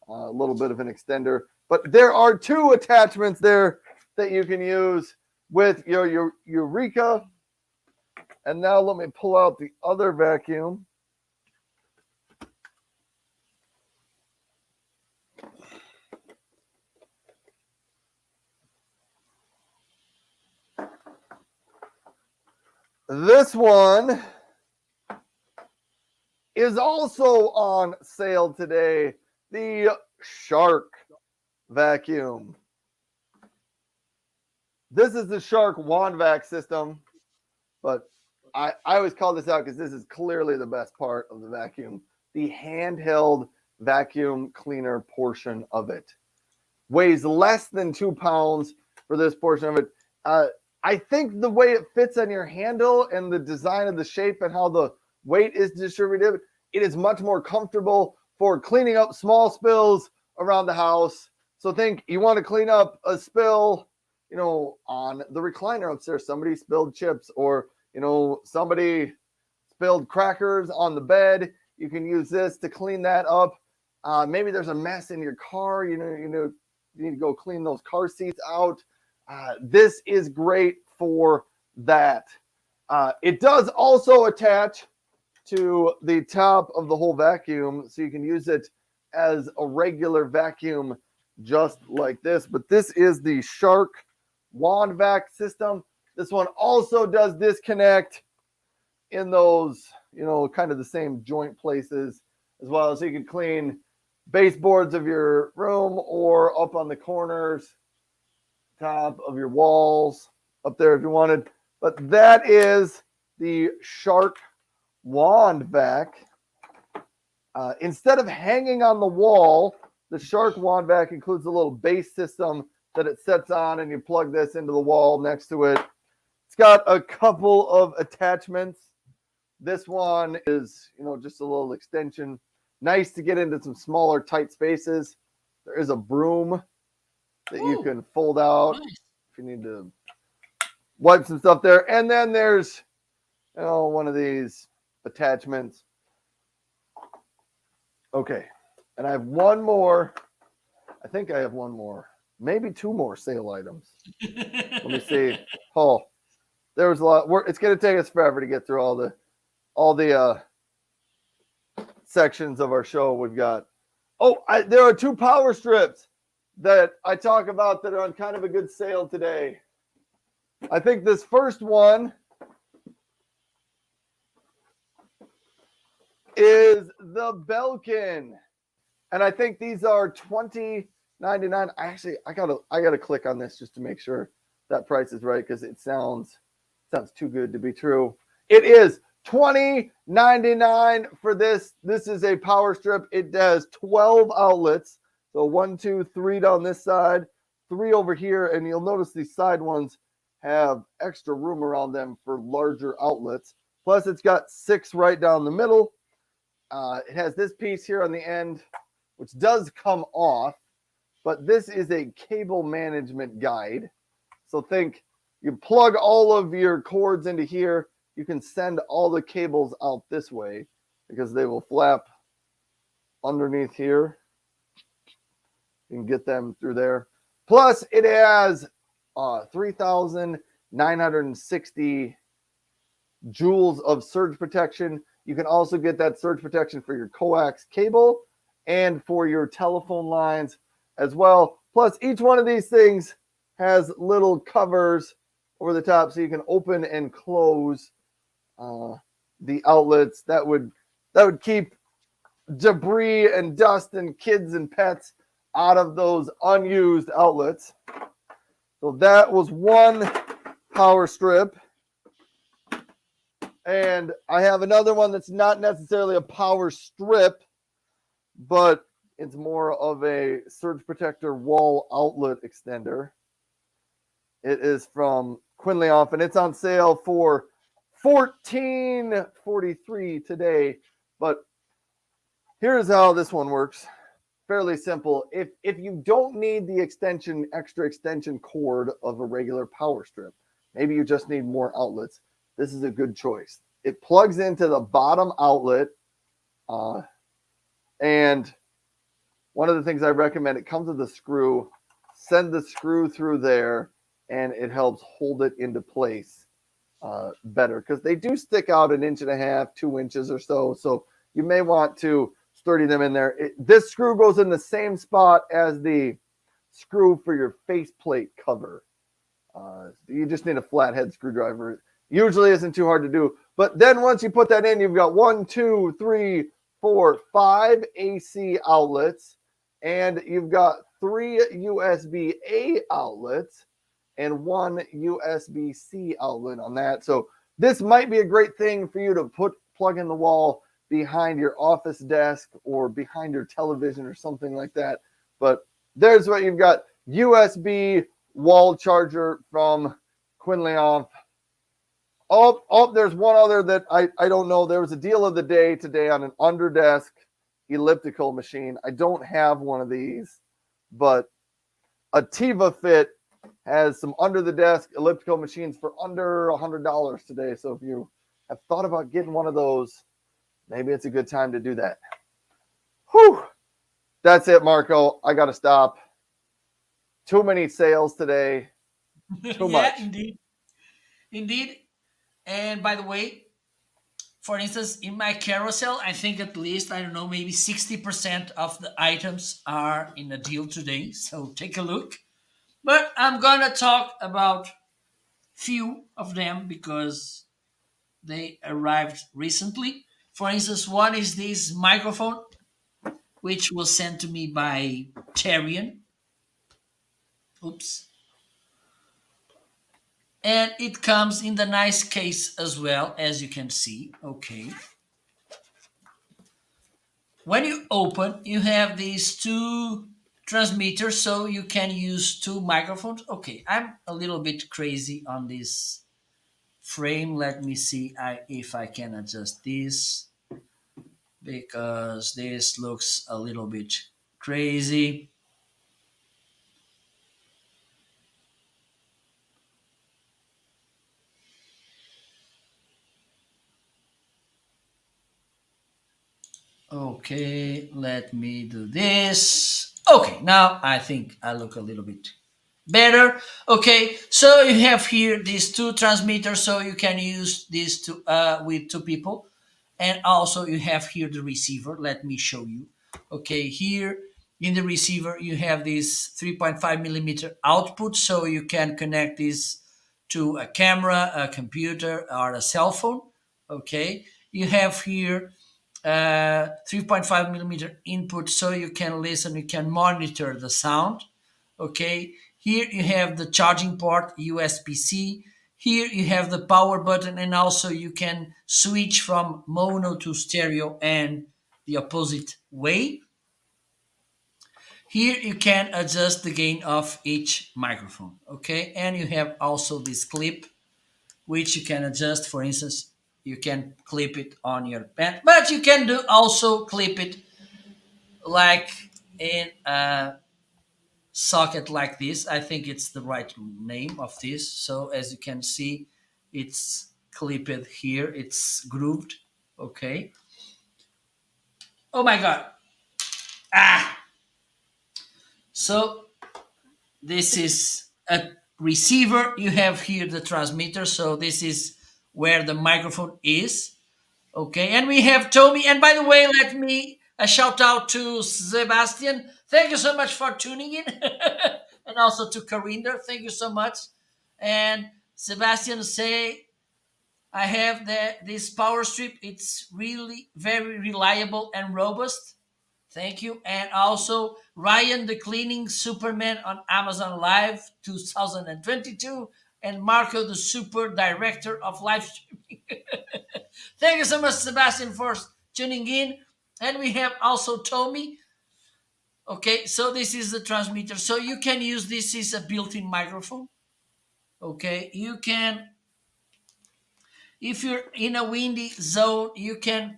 a little bit of an extender. But there are two attachments there that you can use with your Eureka. And now let me pull out the other vacuum. This one is also on sale today. The Shark vacuum. This is the Shark wand vac system, but I always call this out because this is clearly the best part of the vacuum. The handheld vacuum cleaner portion of it weighs less than 2 pounds for this portion of it. I think the way it fits on your handle and the design of the shape and how the weight is distributed, it is much more comfortable for cleaning up small spills around the house. So think you want to clean up a spill, on the recliner upstairs. Somebody spilled chips, or, somebody spilled crackers on the bed. You can use this to clean that up. Maybe there's a mess in your car. You need to go clean those car seats out. This is great for that. It does also attach to the top of the whole vacuum, so you can use it as a regular vacuum just like this. But this is the Shark wand vac system. This one also does disconnect in those, kind of the same joint places as well. So you can clean baseboards of your room or up on the corners, top of your walls, up there if you wanted. But that is the Shark wand vac. Instead of hanging on the wall, the Shark wand vac includes a little base system that it sets on, and you plug this into the wall next to it. It's got a couple of attachments. This one is, just a little extension. Nice to get into some smaller, tight spaces. There is a broom that you can fold out if you need to wipe some stuff there. And then there's, one of these attachments. Okay. And I have one more. I think I have one more. Maybe two more sale items. Let me see. Oh, there was a lot. It's going to take us forever to get through all the sections of our show we've got. There are two power strips that I talk about that are on kind of a good sale today. I think this first one is the Belkin, and I think these are $20.99. I gotta click on this just to make sure that price is right, because it sounds too good to be true. It is $20.99 for this. This is a power strip. It has 12 outlets. So 1, 2, 3 down this side, 3 over here, and you'll notice these side ones have extra room around them for larger outlets. Plus, it's got 6 right down the middle. It has this piece here on the end, which does come off, but this is a cable management guide. So think you plug all of your cords into here. You can send all the cables out this way because they will flap underneath here. You can get them through there. Plus, it has 3,960 joules of surge protection. You can also get that surge protection for your coax cable and for your telephone lines as well. Plus, each one of these things has little covers over the top, so you can open and close the outlets. That would keep debris and dust and kids and pets out of those unused outlets. So that was one power strip. And I have another one that's not necessarily a power strip, but it's more of a surge protector wall outlet extender. It is from Quinley off, and it's on sale for 14.43 today. But here's how this one works. Fairly simple. If you don't need the extra extension cord of a regular power strip, maybe you just need more outlets, this is a good choice. It plugs into the bottom outlet, uh, and one of the things I recommend, it comes with a screw. Send the screw through there, and it helps hold it into place better, because they do stick out an inch and a half, 2 inches or so. So you may want to sturdy them in there. This screw goes in the same spot as the screw for your faceplate cover. You just need a flathead screwdriver. Usually isn't too hard to do. But then once you put that in, you've got 1, 2, 3, 4, 5 AC outlets, and you've got 3 USB A outlets and 1 USB C outlet on that. So this might be a great thing for you to plug in the wall behind your office desk or behind your television or something like that. But there's what you've got. USB wall charger from Quinleoff. There's one other that I don't know. There was a deal of the day today on an underdesk elliptical machine. I don't have one of these, but Ativa Fit has some under the desk elliptical machines for under $100 today. So if you have thought about getting one of those, maybe it's a good time to do that. Whew. That's it, Marco. I got to stop. Too many sales today. Too Yeah, much. indeed. Indeed. And by the way, for instance, in my carousel, I think at least, I don't know, maybe 60% of the items are in a deal today. So take a look. But I'm going to talk about few of them because they arrived recently. For instance, one is this microphone, which was sent to me by Terrian. Oops. And it comes in the nice case as well, as you can see. Okay. When you open, you have these two transmitters, so you can use two microphones. Okay, I'm a little bit crazy on this frame. Let me see if I can adjust this, because this looks a little bit crazy. Okay, let me do this. Okay, now I think I look a little bit better. Okay, so you have here these two transmitters, so you can use these two with two people, and also you have here the receiver. Let me show you. Okay, here in the receiver you have this 3.5 millimeter output, so you can connect this to a camera, a computer, or a cell phone. Okay, you have here 3.5 millimeter input, so you can listen, you can monitor the sound. Okay, here you have the charging port, USB-C. Here you have the power button, and also you can switch from mono to stereo and the opposite way. Here you can adjust the gain of each microphone. Okay, and you have also this clip which you can adjust. For instance, you can clip it on your pen, but you can do also clip it like in a socket like this. I think it's the right name of this. So as you can see, it's clipped here. It's grooved. Okay. Oh my god. Ah. So this is a receiver. You have here the transmitter. So this is where the microphone is. Okay, and we have Tommy. And by the way, let me a shout out to Sebastian. Thank you so much for tuning in, and also to Carinder. Thank you so much. And Sebastian say, I have this power strip. It's really very reliable and robust. Thank you. And also Ryan the Cleaning Superman on Amazon Live 2022, and Marco the Super Director of Live Streaming. Thank you so much, Sebastian, for tuning in. And we have also Tommy. Okay, so this is the transmitter. So you can use this is a built-in microphone. Okay, you can, if you're in a windy zone, you can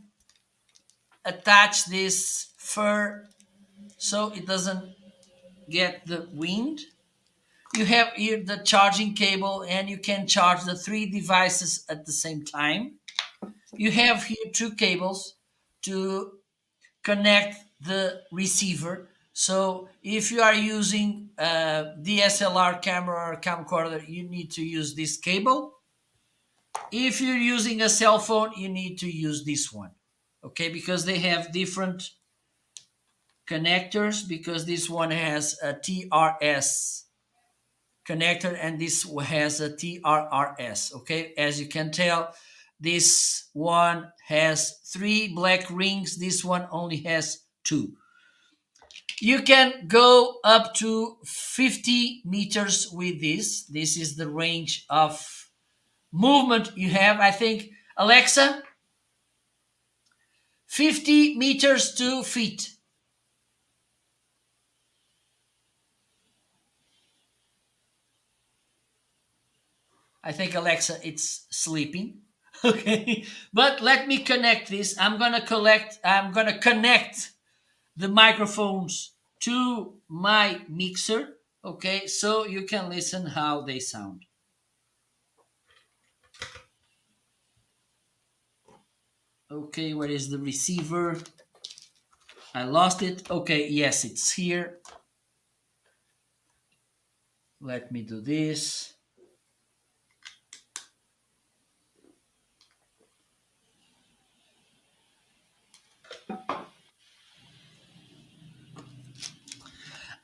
attach this fur so it doesn't get the wind. You have here the charging cable, and you can charge the three devices at the same time. You have here two cables to connect the receiver. So if you are using a DSLR camera or camcorder, you need to use this cable. If you're using a cell phone, you need to use this one. Okay, because they have different connectors, because this one has a TRS connector and this has a TRRS. Okay, as you can tell, this one has three black rings, this one only has two. You can go up to 50 meters with this. This is the range of movement you have. I think, Alexa, 50 meters to feet. I think Alexa it's sleeping. Okay. But let me connect this. I'm gonna connect the microphones to my mixer. Okay, so you can listen how they sound. Okay, where is the receiver? I lost it. Okay, yes, it's here. Let me do this.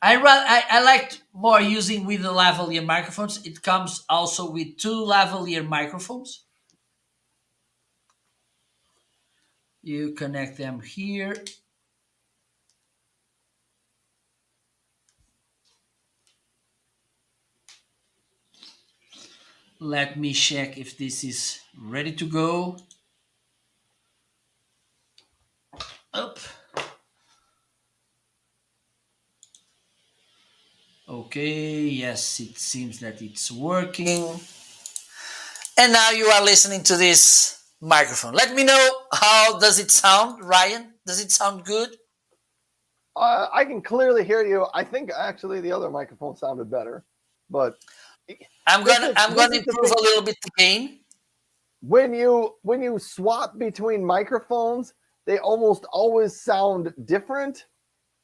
I liked more using with the lavalier microphones. It comes also with two lavalier microphones. You connect them here. Let me check if this is ready to go. Up. Okay, yes, it seems that it's working. And now you are listening to this microphone. Let me know, how does it sound, Ryan? Does it sound good? I can clearly hear you. I think actually the other microphone sounded better, but I'm this gonna is the improve thing. a little bit the gain. When you swap between microphones, they almost always sound different.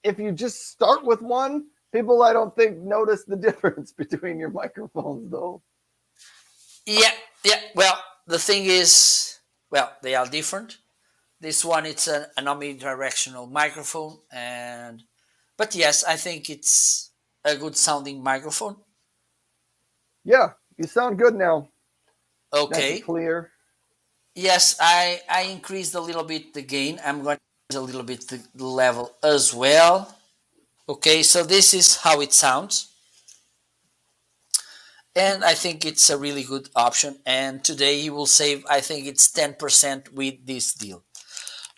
If you just start with one, people I don't think notice the difference between your microphones though. Yeah, yeah. Well, the thing is, well, they are different. This one it's an omnidirectional microphone, and but yes, I think it's a good sounding microphone. Yeah, you sound good now. Nice and Okay. clear. Yes, I increased a little bit the gain. I'm going to increase a little bit the level as well. Okay, so this is how it sounds. And I think it's a really good option. And today you will save, I think it's 10% with this deal.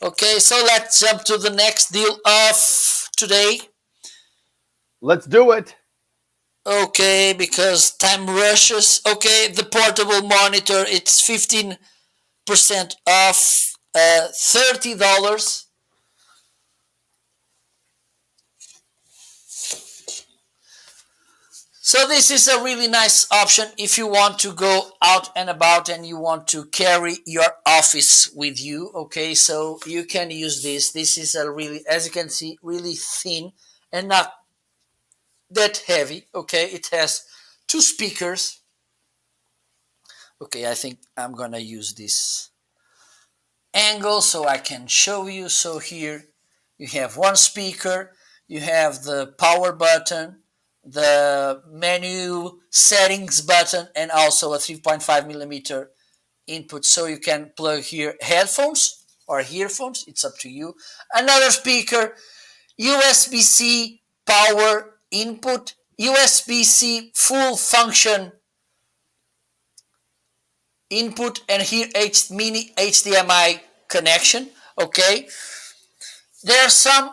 Okay, so let's jump to the next deal of today. Let's do it. Okay, because time rushes. Okay, the portable monitor, it's 15% off, $30. So this is a really nice option if you want to go out and about and you want to carry your office with you. Okay, so you can use this. This is a really, as you can see, really thin and not that heavy. Okay, it has two speakers. Okay, I think I'm gonna use this angle so I can show you. So here you have one speaker, you have the power button, the menu settings button, and also a 3.5 millimeter input. So you can plug here headphones or earphones, it's up to you. Another speaker, USB-C power input, USB-C full function input, and here mini HDMI connection. Okay, there are some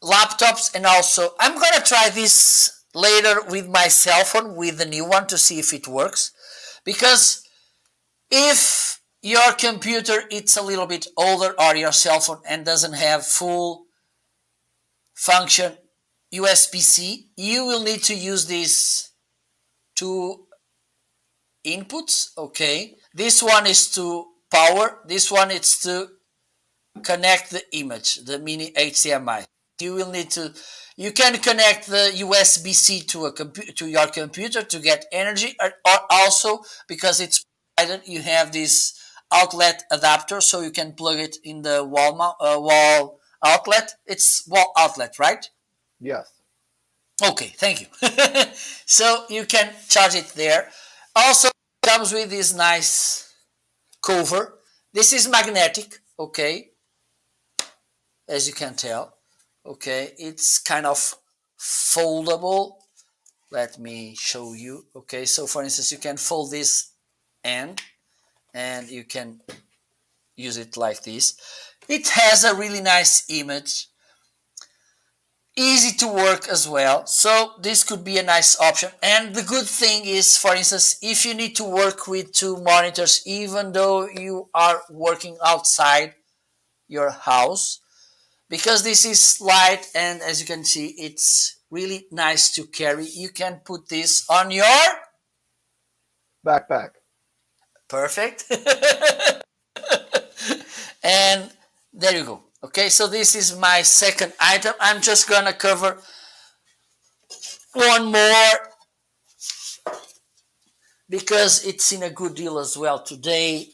laptops, and also I'm gonna try this later with my cell phone with the new one to see if it works. Because if your computer it's a little bit older or your cell phone and doesn't have full function USB-C, you will need to use these two inputs. Okay, this one is to power, this one is to connect the image, the mini HDMI. You will need to, you can connect the USB-C to to your computer to get energy, or also because it's provided, you have this outlet adapter, so you can plug it in the wall outlet. It's wall outlet, right? Yes. Okay, thank you. So you can charge it there. Also, it comes with this nice cover. This is magnetic. Okay, as you can tell. Okay, it's kind of foldable. Let me show you. Okay, so for instance, you can fold this end and you can use it like this. It has a really nice image, easy to work as well. So this could be a nice option. And the good thing is, for instance, if you need to work with two monitors, even though you are working outside your house, because this is light and as you can see it's really nice to carry, you can put this on your Backpack. perfect. And there you go. Okay, so this is my second item. I'm just gonna cover one more because it's in a good deal as well today.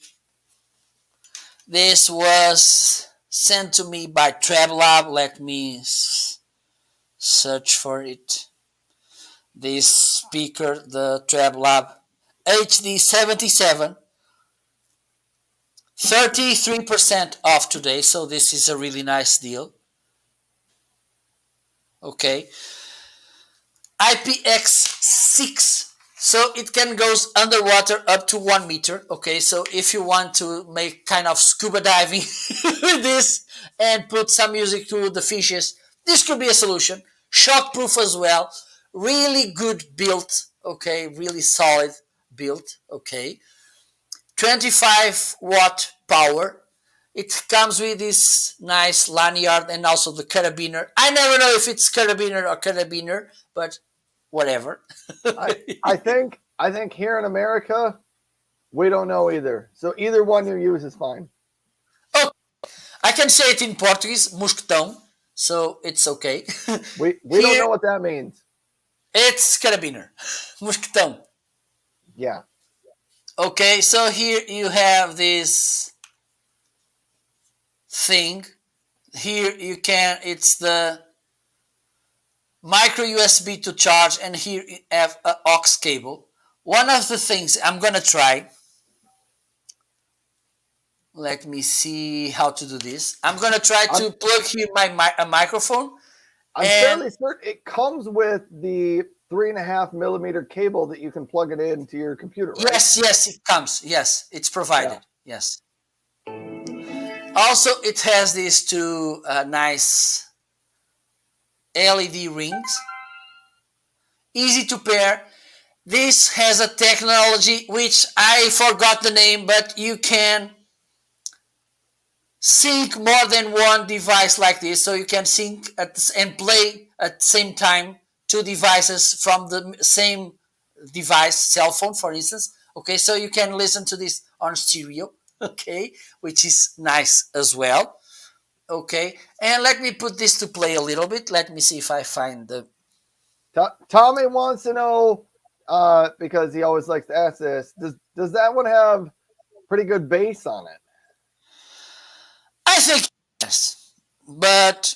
This was sent to me by TrabLab. Let me search for it. This speaker, the TrabLab HD77, 33% off today, so this is a really nice deal. Okay, IPX6, so it can goes underwater up to 1 meter. Okay, so if you want to make kind of scuba diving with this and put some music to the fishes, this could be a solution. Shockproof as well, really good build. Okay, really solid build. Okay, 25-watt power. It comes with this nice lanyard and also the carabiner. I never know if it's carabiner or carabiner, but whatever. I think here in America we don't know either. So either one you use is fine. Oh, I can say it in Portuguese, mosquetão, so it's okay. We don't Here, know what that means. it's carabiner, mosquetão. Yeah. Okay, so here you have this thing. Here you can, it's the micro USB to charge, and here you have an aux cable. One of the things I'm gonna try, let me see how to do this. I'm gonna try to I'm plug here a microphone, I'm and fairly certain it comes with the 3.5 millimeter cable that you can plug it into your computer, right? yes, it comes. Yes, it's Yeah. provided. Yes. Also, it has these two nice LED rings, easy to pair. This has a technology which I forgot the name, but you can sync more than one device like this. So you can sync and play at the same time two devices from the same device, cell phone, for instance. Okay, so you can listen to this on stereo. Okay, which is nice as well. Okay, and let me put this to play a little bit. Let me see if I find the. Tommy wants to know because he always likes to ask this. Does that one have pretty good bass on it? I think yes, but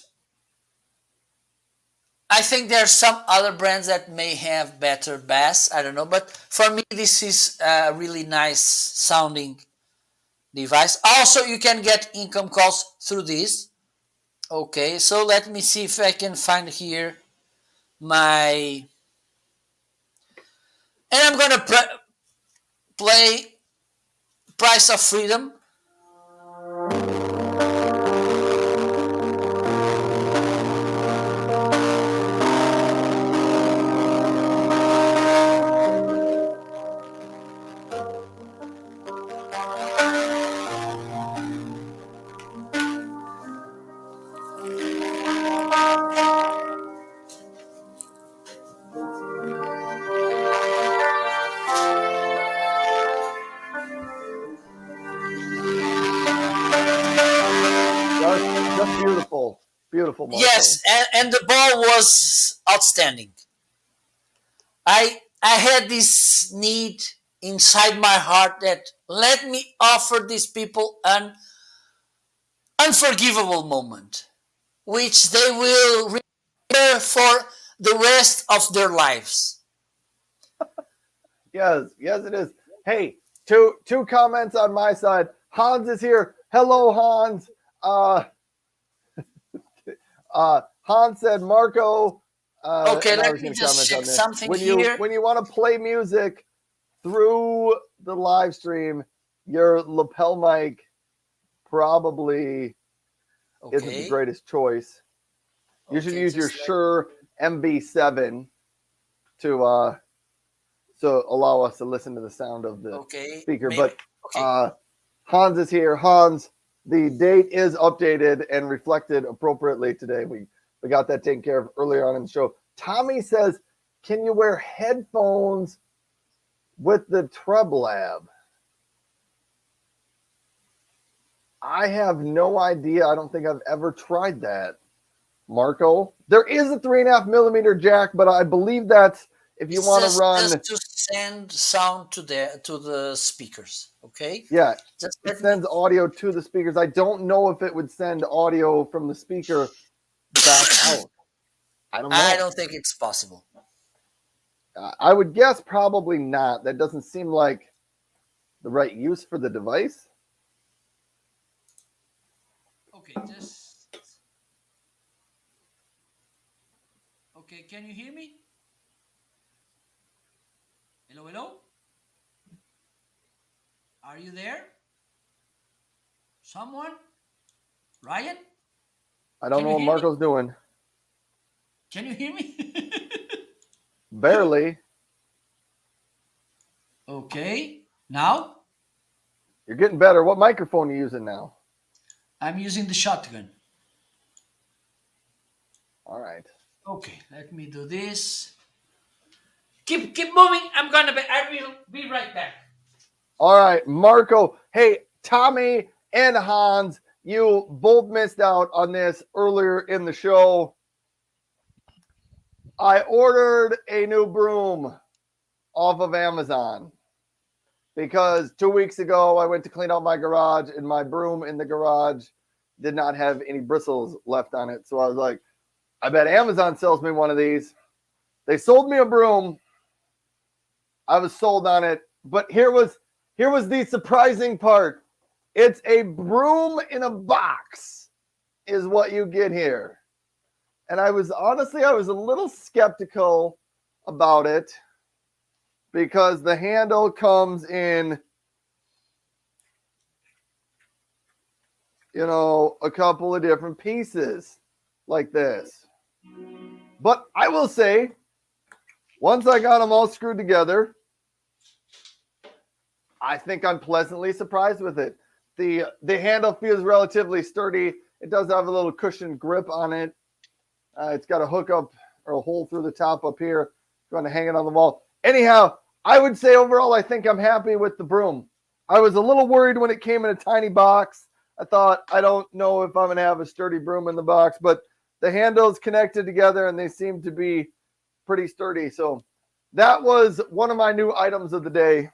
I think there are some other brands that may have better bass. I don't know, but for me, this is a really nice sounding device. Also, you can get income calls through this. Okay, so let me see if I can find here my. And I'm gonna play Price of Freedom. Just beautiful, beautiful, Marco. Yes, and the ball was outstanding. I had this need inside my heart that let me offer these people an unforgivable moment, which they will remember for the rest of their lives. Yes, yes, it is. Hey, two comments on my side. Hans is here. Hello, Hans. Uh, Hans said Marco, Okay, and I let was me going to just comment check on this. something here. When you want to play music through the live stream, your lapel mic probably isn't the Okay, greatest choice. You should okay, use your just let. Shure MB7 to so allow us to listen to the sound of the Okay, speaker. maybe. But Okay, uh, Hans is here. Hans, the date is updated and reflected appropriately today. We got that taken care of earlier on in the show. Tommy says, "Can you wear headphones with the Treb Lab?" I have no idea. I don't think I've ever tried that. Marco, there is a 3.5 millimeter jack, but I believe that's if you it's want to just run. to send sound to the speakers. Okay, Yeah, just it let me. sends audio to the speakers. I don't know if it would send audio from the speaker back out. I don't I know. don't think it's possible. I would guess probably not. That doesn't seem like the right use for the device. Okay, just okay. Can you hear me? Hello, hello. Are you there? Someone? Ryan? I don't Can know you what hear me? Marco's doing. Can you hear me? Barely. Okay. Now You're getting better. What microphone are you using now? I'm using the shotgun. All right. Okay, let me do this. Keep moving. I will be right back. All right, Marco. Hey, Tommy and Hans, you both missed out on this earlier in the show. I ordered a new broom off of Amazon because 2 weeks ago I went to clean out my garage and my broom in the garage did not have any bristles left on it. So I was like, I bet Amazon sells me one of these. They sold me a broom. I was sold on it. But here was the surprising part. It's a broom in a box is what you get here. And I was a little skeptical about it because the handle comes in, a couple of different pieces like this. But I will say, once I got them all screwed together, I think I'm pleasantly surprised with it. The handle feels relatively sturdy. It does have a little cushioned grip on it. It's got a hook up or a hole through the top up here. If you want to hang it on the wall. Anyhow, I would say overall, I think I'm happy with the broom. I was a little worried when it came in a tiny box. I thought, I don't know if I'm going to have a sturdy broom in the box, but the handles connected together and they seem to be pretty sturdy. So that was one of my new items of the day.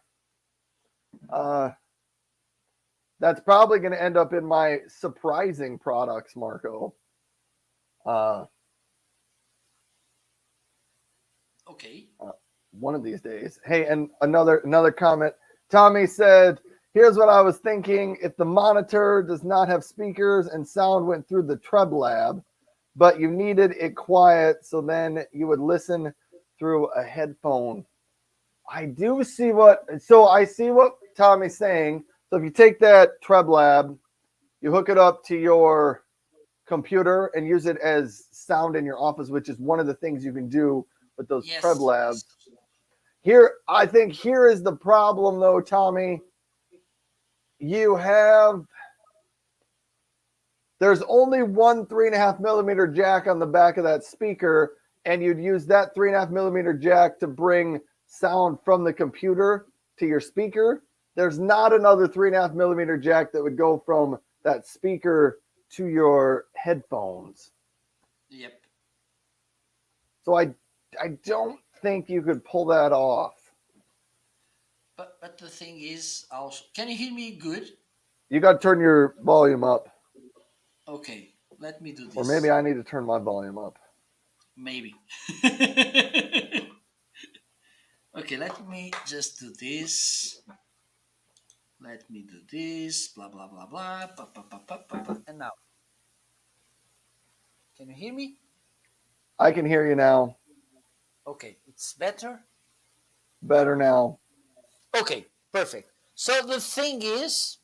That's probably going to end up in my surprising products, Marco. Uh, Okay. one of these days. Hey, and another comment. Tommy said, "Here's what I was thinking: if the monitor does not have speakers and sound went through the Treb Lab, but you needed it quiet, so then you would listen through a headphone." I see what Tommy's saying. So if you take that Treb Lab, you hook it up to your computer and use it as sound in your office, which is one of the things you can do with those Treb Yes. Labs. I think here is the problem though, Tommy. You have There's only one 3.5 millimeter jack on the back of that speaker, and you'd use that 3.5 millimeter jack to bring sound from the computer to your speaker. There's not another 3.5 millimeter jack that would go from that speaker to your headphones. Yep. So I don't think you could pull that off. But the thing is also, can you hear me good? You got to turn your volume up, Okay, let me do or maybe this. I need to turn my volume up. Maybe. Okay, let me just do this. Let me do this. Blah blah blah blah. Pa, pa, pa, pa, pa, pa. And now, can you hear me? I can hear you now. Okay, it's better. Better now. Okay, perfect. So the thing is,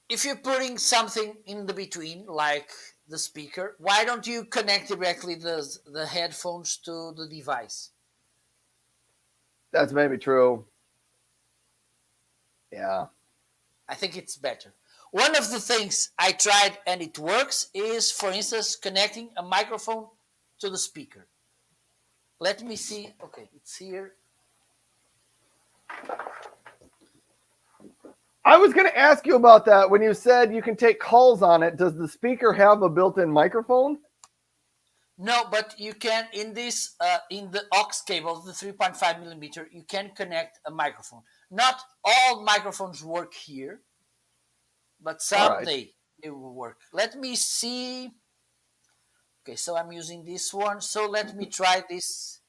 if you're putting something in the between, like the speaker, why don't you connect directly the headphones to the device? That's maybe true. Yeah. I think it's better. One of the things I tried and it works is, for instance, connecting a microphone to the speaker. Let me see. Okay, it's here. I was going to ask you about that when you said you can take calls on it. Does the speaker have a built-in microphone? No, but you can in the aux cable, the 3.5 millimeter, you can connect a microphone. Not all microphones work here, but All some right. they will work. Let me see. Okay, so I'm using this one. So let me try this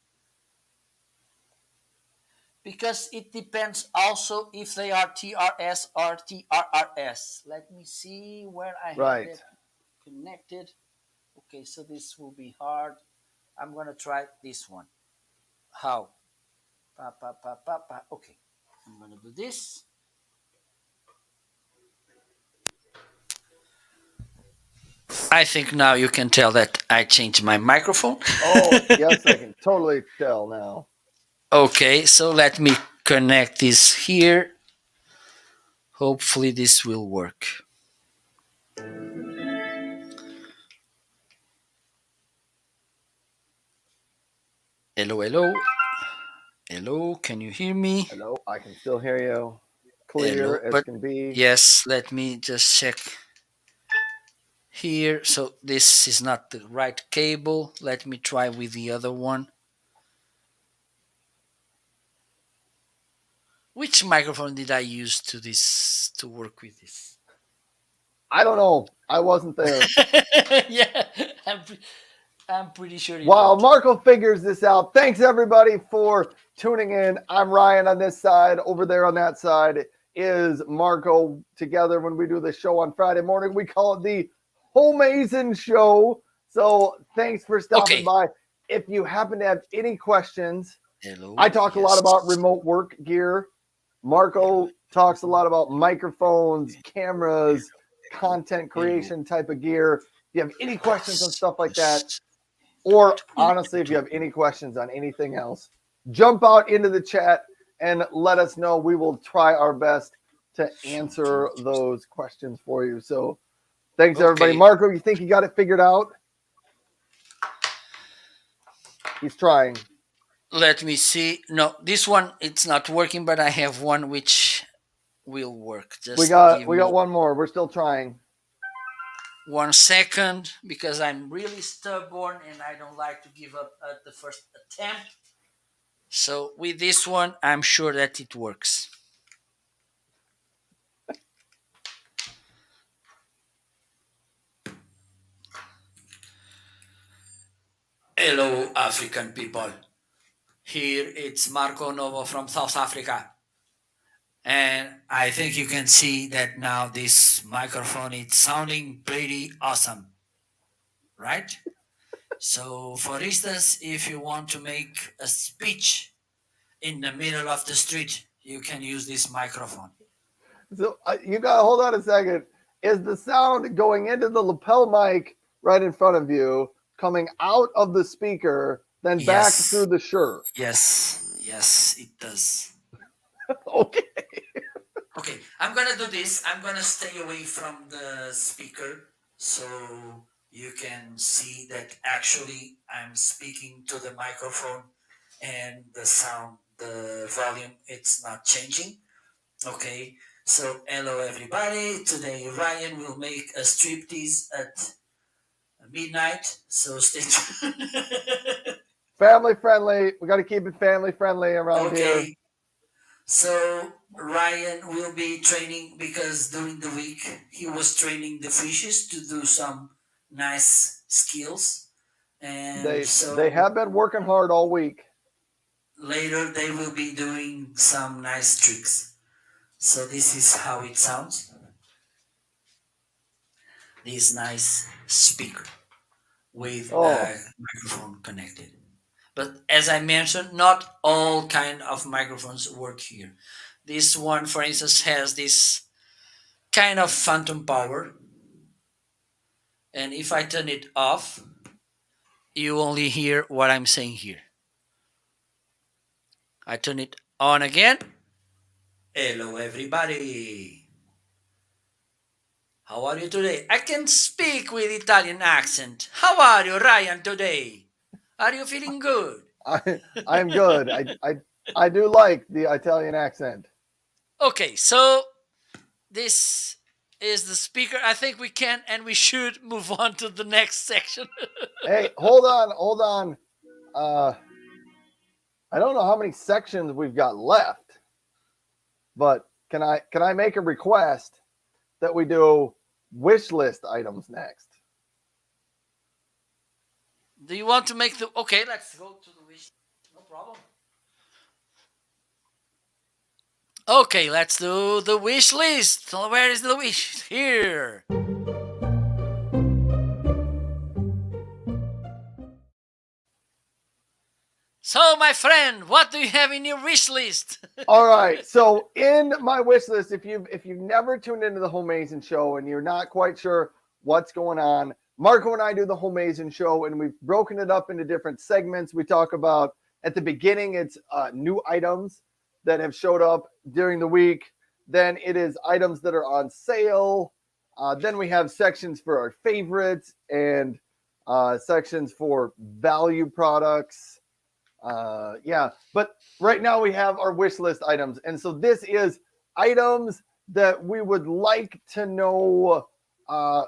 because it depends also if they are TRS or TRRS. Let me see where I have Right. that connected. Okay, so this will be hard. I'm gonna try this one. How? Pa, pa, pa, pa, pa. Okay, I'm gonna do this. I think now you can tell that I changed my microphone. Oh, yes, I can totally tell now. Okay, so let me connect this here. Hopefully this will work. Hello, hello. Hello, can you hear me? Hello, I can still hear you. Clear Hello, as but can be. yes, let me just check here. So this is not the right cable. Let me try with the other one. Which microphone did I use to work with this? I don't know. I wasn't there. Yeah, I'm pretty sure you While don't. Marco figures this out, thanks everybody for tuning in. I'm Ryan on this side. Over there on that side is Marco. Together, when we do the show on Friday morning, we call it the Homeazin Show. So thanks for stopping Okay. by. If you happen to have any questions, I Hello. talk a lot Yes. about remote work gear. Marco talks a lot about microphones, cameras, content Hello. creation type of gear. If you have any questions on stuff like that, or honestly, if you have any questions on anything else, jump out into the chat and let us know. We will try our best to answer those questions for you. So thanks, everybody. Okay. Marco, you think you got it figured out? He's trying. Let me see. No, this one it's not working, but I have one which will work. We Just got give we got me one more. We're still trying. 1 second because I'm really stubborn and I don't like to give up at the first attempt. So with this one, I'm sure that it works. Hello, African people. Here it's Marco Novo from South Africa. And I think you can see that now this microphone is sounding pretty awesome, right? So, for instance, if you want to make a speech in the middle of the street, you can use this microphone. So you got to hold on a second. Is the sound going into the lapel mic right in front of you, coming out of the speaker, then back through Yes, the shirt? yes, yes, it does. Okay. Okay, I'm gonna do this. I'm gonna stay away from the speaker so you can see that actually I'm speaking to the microphone and the sound, the volume, it's not changing. Okay, so hello everybody. Today Ryan will make a striptease at midnight, so stay tuned. Family friendly. We got to keep it family friendly around here. Okay, so Ryan will be training because during the week he was training the fishes to do some nice skills, and They so have been working hard all week. later they will be doing some nice tricks. So this is how it sounds. This nice speaker with Oh, a microphone connected. But as I mentioned, not all kind of microphones work here. This one, for instance, has this kind of phantom power, and if I turn it off, you only hear what I'm saying here. I turn it on again. Hello, everybody. How are you today? I can speak with Italian accent. How are you, Ryan, today? Are you feeling good? I'm good. I do like the Italian accent. Okay, so this is the speaker. I think we can and we should move on to the next section. Hey, hold on. Uh, I don't know how many sections we've got left, but can I make a request that we do wish list items next? Do you want to make the. Okay, let's go to the wish. No problem. Okay, let's do the wish list. So where is the wish? Here. So, my friend, what do you have in your wish list? All right. So in my wish list, if you've never tuned into the Homeazin show and you're not quite sure what's going on, Marco and I do the Homeazin show, and we've broken it up into different segments. We talk about at the beginning, it's new items that have showed up during the week. Then it is items that are on sale. Then we have sections for our favorites and sections for value products. Yeah, but right now we have our wish list items. And so this is items that we would like to know.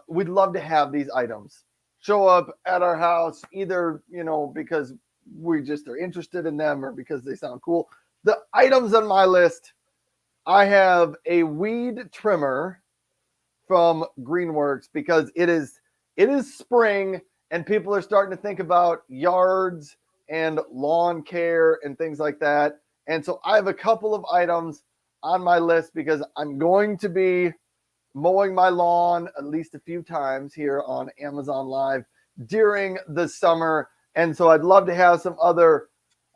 We'd love to have these items show up at our house, either, because we just are interested in them or because they sound cool. The items on my list, I have a weed trimmer from Greenworks because it is spring and people are starting to think about yards and lawn care and things like that. And so I have a couple of items on my list because I'm going to be mowing my lawn at least a few times here on Amazon Live during the summer. And so I'd love to have some other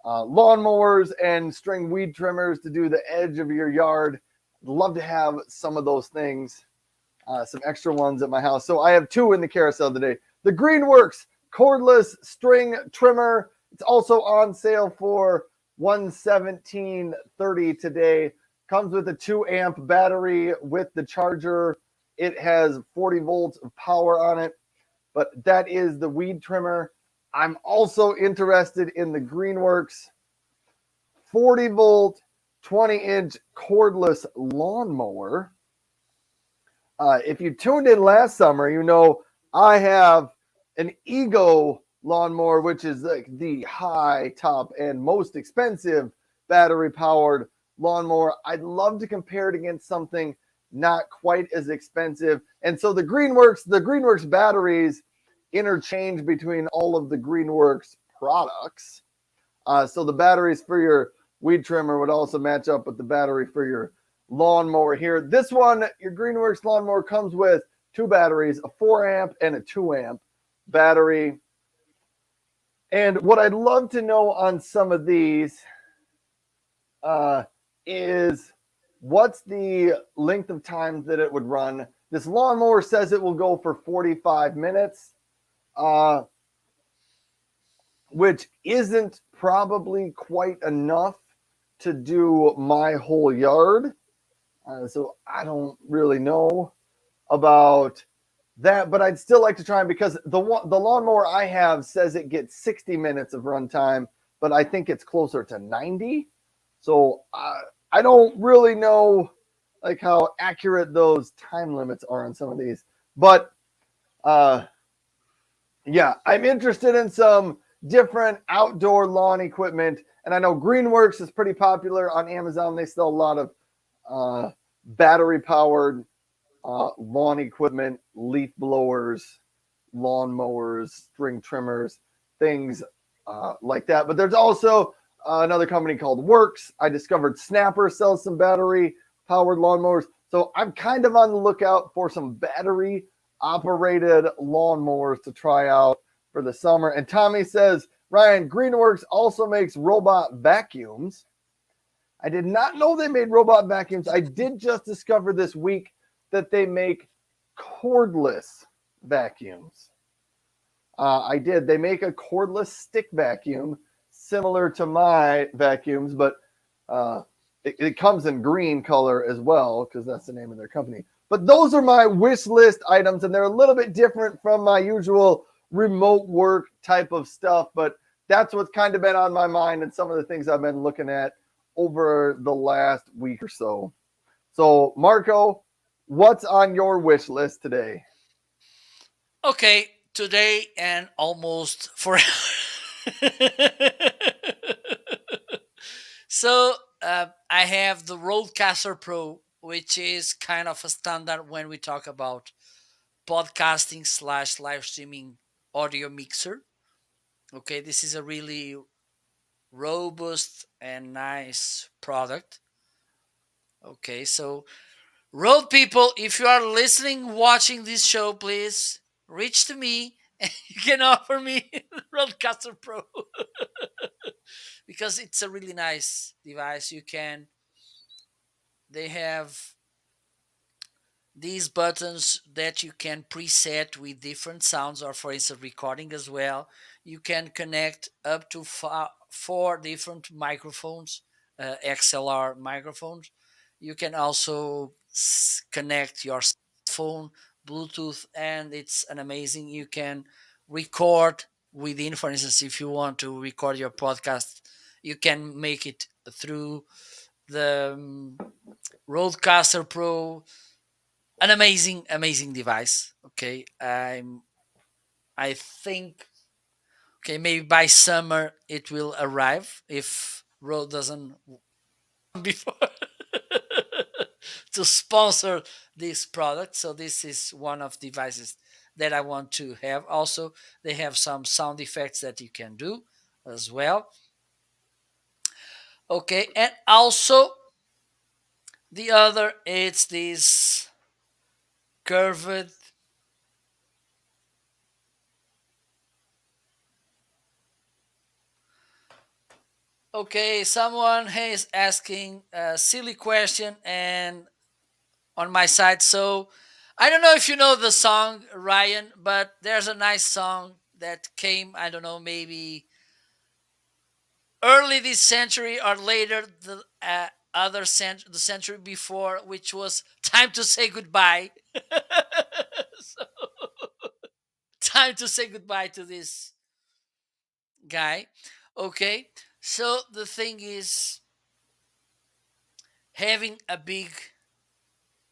lawnmowers and string weed trimmers to do the edge of your yard. I'd love to have some of those things, some extra ones at my house. So I have two in the carousel today. The Greenworks cordless string trimmer. It's also on sale for $117.30 today. Comes with a 2-amp battery with the charger. It has 40 volts of power on it, but that is the weed trimmer. I'm also interested in the Greenworks 40 volt, 20-inch cordless lawnmower. If you tuned in last summer, you know I have an Ego lawnmower, which is like the high top and most expensive battery powered lawnmower. I'd love to compare it against something not quite as expensive. And so the Greenworks batteries interchange between all of the Greenworks products. So the batteries for your weed trimmer would also match up with the battery for your lawnmower here. This one, your Greenworks lawnmower comes with two batteries, a 4-amp and a 2-amp battery. And what I'd love to know on some of these is what's the length of time that it would run. This lawnmower says it will go for 45 minutes, which isn't probably quite enough to do my whole yard. So I don't really know about that, but I'd still like to try them because the lawnmower I have says it gets 60 minutes of runtime, but I think it's closer to 90. So I don't really know like how accurate those time limits are on some of these, but uh, yeah, I'm interested in some different outdoor lawn equipment, and I know Greenworks is pretty popular on Amazon. They sell a lot of battery powered lawn equipment, leaf blowers, lawn mowers, string trimmers, things like that. But there's also another company called Works. I discovered Snapper sells some battery powered lawnmowers. So I'm kind of on the lookout for some battery operated lawnmowers to try out for the summer. And Tommy says, Ryan, Greenworks also makes robot vacuums. I did not know they made robot vacuums. I did just discover this week that they make cordless vacuums. I did. They make a cordless stick vacuum similar to my vacuums, but it comes in green color as well because that's the name of their company. But those are my wish list items, and they're a little bit different from my usual remote work type of stuff, but that's what's kind of been on my mind and some of the things I've been looking at over the last week or so. So, Marco, what's on your wish list today? Okay, today and almost for. So I have the Roadcaster Pro, which is kind of a standard when we talk about podcasting slash live streaming audio mixer. Okay, this is a really robust and nice product. Okay, so road people, if you are listening, watching this show, please reach to me and you can offer me Roadcaster Pro because it's a really nice device. They have these buttons that you can preset with different sounds, or for instance recording as well. You can connect up to four different microphones, XLR microphones. You can also connect your phone Bluetooth, and it's an amazing. You can record within, for instance, if you want to record your podcast, you can make it through the Roadcaster Pro. An amazing device. Okay, I think, okay, maybe by summer it will arrive if Rode doesn't before to sponsor this product. So this is one of the devices that I want to have. Also, they have some sound effects that you can do as well. Okay, and also the other, it's this curved. Okay, someone is asking a silly question and on my side. So I don't know if you know the song, Ryan, but there's a nice song that came, I don't know, maybe early this century or later the the century before, which was Time to Say Goodbye. So, time to say goodbye to this guy. Okay, so the thing is, having a big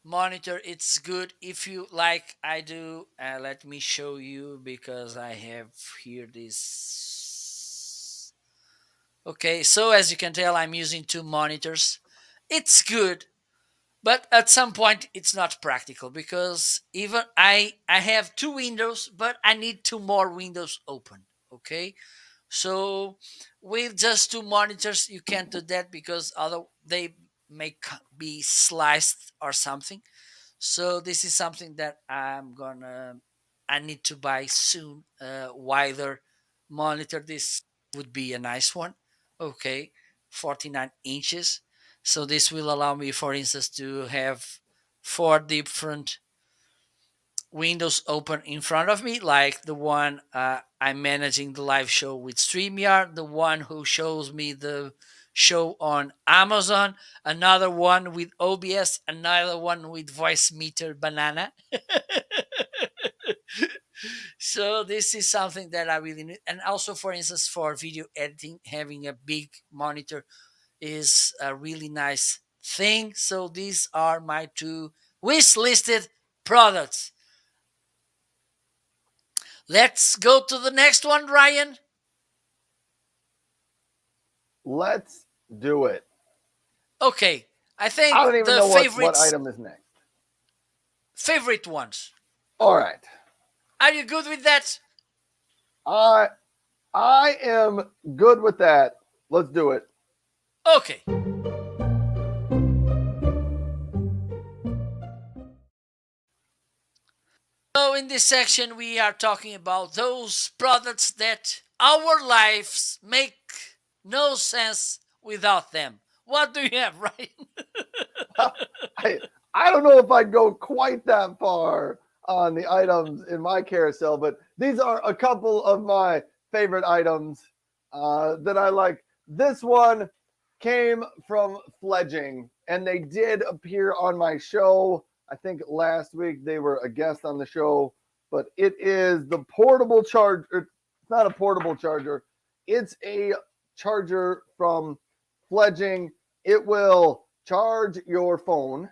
monitor, it's good if you like I do. Let me show you because I have here this. Okay, so as you can tell, I'm using two monitors. It's good, but at some point it's not practical because even I have two windows, but I need two more windows open. Okay, so with just two monitors you can't do that because other they may be sliced or something. So this is something that I need to buy soon. Wider monitor. This would be a nice one. Okay, 49 inches. So this will allow me, for instance, to have four different windows open in front of me, like the one I'm managing the live show with StreamYard, the one who shows me the show on Amazon, another one with OBS, another one with voice meter banana. So this is something that I really need. And also, for instance, for video editing, having a big monitor is a really nice thing. So these are my two wish listed products. Let's go to the next one, Ryan. Let's do it. Okay, I I think don't even the know what favorites, item is next. favorite ones. All right. Are you good with that? I I am good with that. Let's do it. Okay. So in this section, we are talking about those products that our lives make no sense without them. What do you have, Ryan? I I don't know if I'd go quite that far on the items in my carousel, but these are a couple of my favorite items that I like. This one came from Fledging, and they did appear on my show. I think last week they were a guest on the show, but it is the portable charger. It's not a portable charger. It's a charger from Fledging. It will charge your phone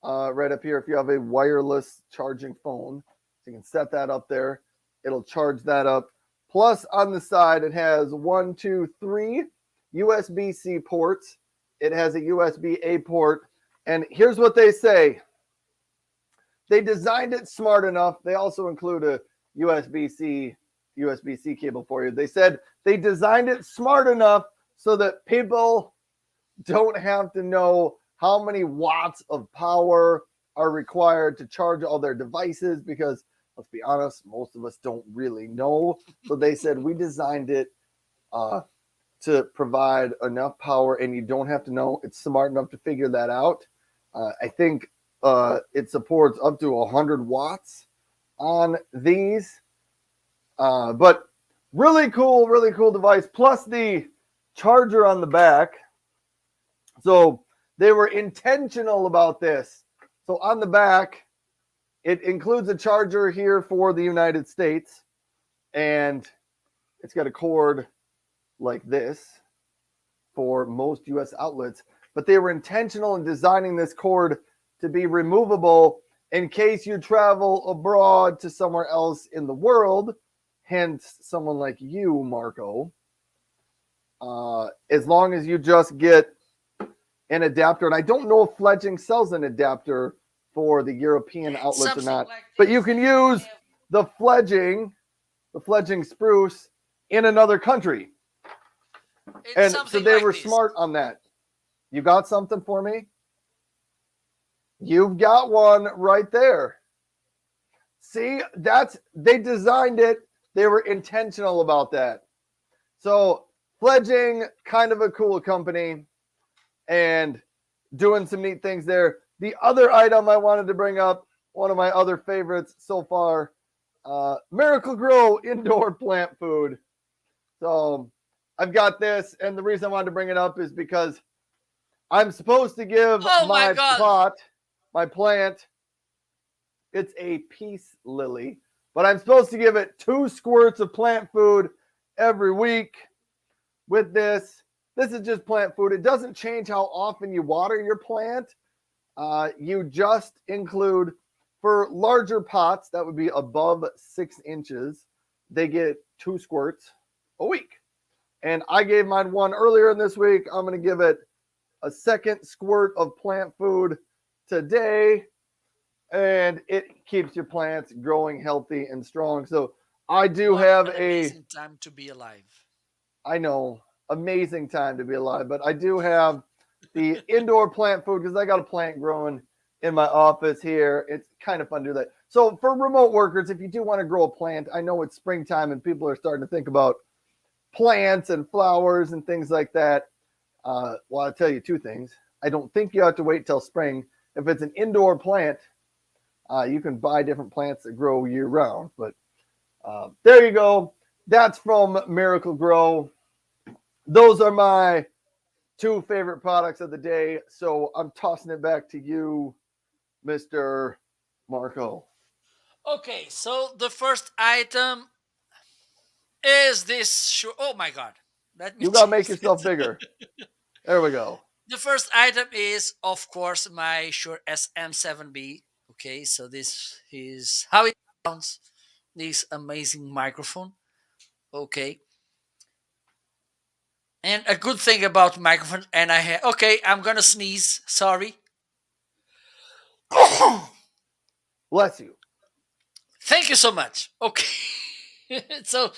right up here if you have a wireless charging phone. So you can set that up there. It'll charge that up. Plus, on the side, it has 1, 2, 3 USB-C ports. It has a USB-A port. And here's what they say. They designed it smart enough. They also include a USB-C cable for you. They said they designed it smart enough so that people don't have to know how many watts of power are required to charge all their devices because let's be honest, most of us don't really know. So they said we designed it to provide enough power and you don't have to know. It's smart enough to figure that out. I think it supports up to 100 watts on these. But really cool device. Plus the charger on the back. So they were intentional about this. So on the back, it includes a charger here for the United States, and it's got a cord like this for most US outlets. But they were intentional in designing this cord to be removable in case you travel abroad to somewhere else in the world, hence someone like you, Marco. As long as you just get an adapter, and I don't know if Fledging sells an adapter for the European outlets or not, like but you can use the Fledging spruce in another country. And so they were smart on that. You got something for me? You've got one right there. See, they designed it. They were intentional about that. So Fledging, kind of a cool company and doing some neat things there. The other item I wanted to bring up, one of my other favorites so far, Miracle Grow indoor plant food. So I've got this, and the reason I wanted to bring it up is because I'm supposed to give my plant, it's a peace lily, but I'm supposed to give it 2 squirts of plant food every week with this. This is just plant food. It doesn't change how often you water your plant. You just include, for larger pots, that would be above 6 inches, they get 2 squirts a week. And I gave mine one earlier in this week. I'm going to give it a second squirt of plant food today. And it keeps your plants growing healthy and strong. So I do have an amazing time to be alive. I know, amazing time to be alive, but I do have the indoor plant food because I got a plant growing in my office here. It's kind of fun to do that. So for remote workers, if you do want to grow a plant, I know it's springtime and people are starting to think about plants and flowers and things like that. Well, I'll tell you 2 things. I don't think you have to wait till spring. If it's an indoor plant, you can buy different plants that grow year round. But there you go. That's from Miracle Grow. Those are my two favorite products of the day. So I'm tossing it back to you, Mr. Marco. Okay, so the first item is this. Oh my god! Let me You gotta make change yourself this. bigger. There we go. The first item is, of course, my Shure SM7B. Okay, so this is how it sounds. This amazing microphone. Okay, and a good thing about microphone, and I have. Okay, I'm gonna sneeze. Sorry. Bless you. Thank you so much. Okay, so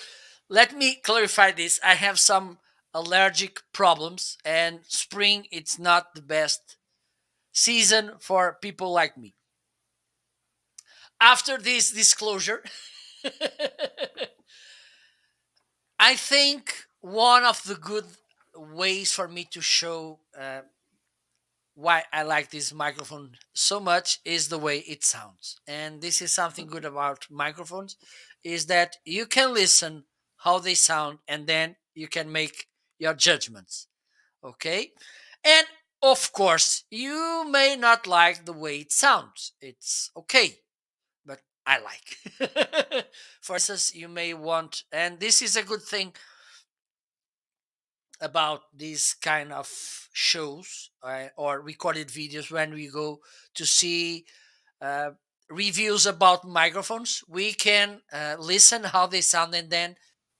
let me clarify this. I have some allergic problems, and spring it's not the best season for people like me. After this disclosure, I think one of the good ways for me to show why I like this microphone so much is the way it sounds. And this is something good about microphones is that you can listen how they sound and then you can make your judgments. Okay? And of course, you may not like the way it sounds. It's okay, but I like. For instance, you may want, and this is a good thing about these kind of shows or recorded videos when we go to see uh, reviews about microphones. We can listen how they sound and then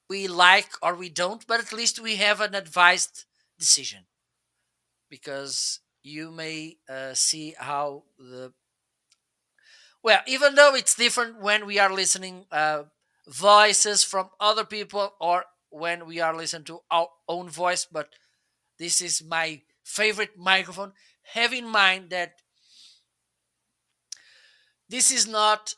we like or we don't, but at least we have an advised decision because you may see how the well, even though it's different when we are listening voices from other people or when we are listening to our own voice, but this is my favorite microphone. Have in mind that this is not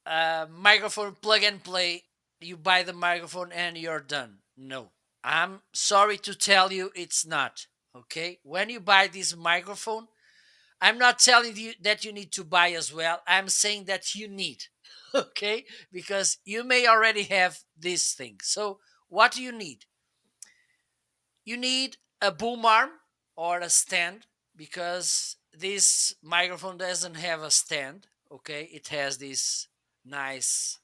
a microphone plug and play. You buy the microphone and you're done. No, I'm sorry to tell you it's not. Okay, when you buy this microphone, I'm not telling you that you need to buy as well. I'm saying that you need, okay? Because you may already have this thing. So, what do you need? You need a boom arm or a stand because this microphone doesn't have a stand, okay? It has this nice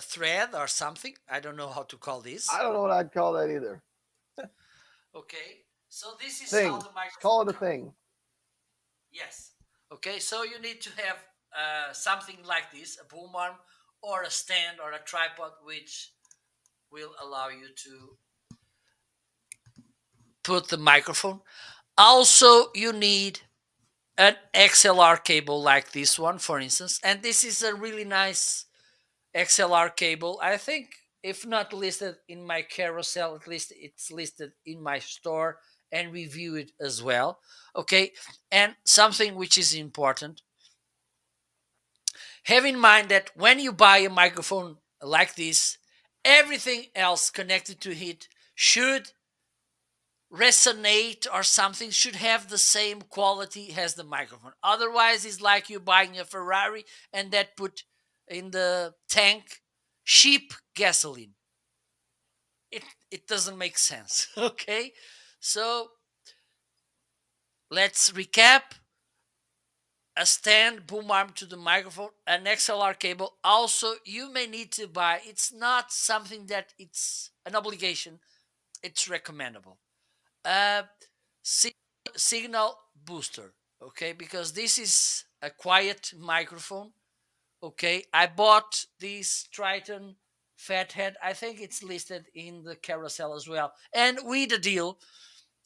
thread or something. I don't know how to call this. I don't know what I'd call that either. Okay, so this is how Thing. the Just call microphone it a comes. thing. Yes. Okay, so you need to have something like this, a boom arm or a stand or a tripod, which will allow you to put the microphone. Also, you need an XLR cable like this one, for instance. And this is a really nice XLR cable. I think, if not listed in my carousel, at least it's listed in my store and review it as well. Okay, and something which is important, have in mind that when you buy a microphone like this, everything else connected to it should resonate or something, should have the same quality as the microphone. Otherwise, it's like you buying a Ferrari and that put in the tank cheap gasoline. It doesn't make sense. Okay, so let's recap: a stand, boom arm to the microphone, an XLR cable. Also, you may need to buy, it's not something that it's an obligation, it's recommendable. A signal booster, okay? Because this is a quiet microphone, okay? I bought this Triton Fathead. I think it's listed in the carousel as well. And with a deal,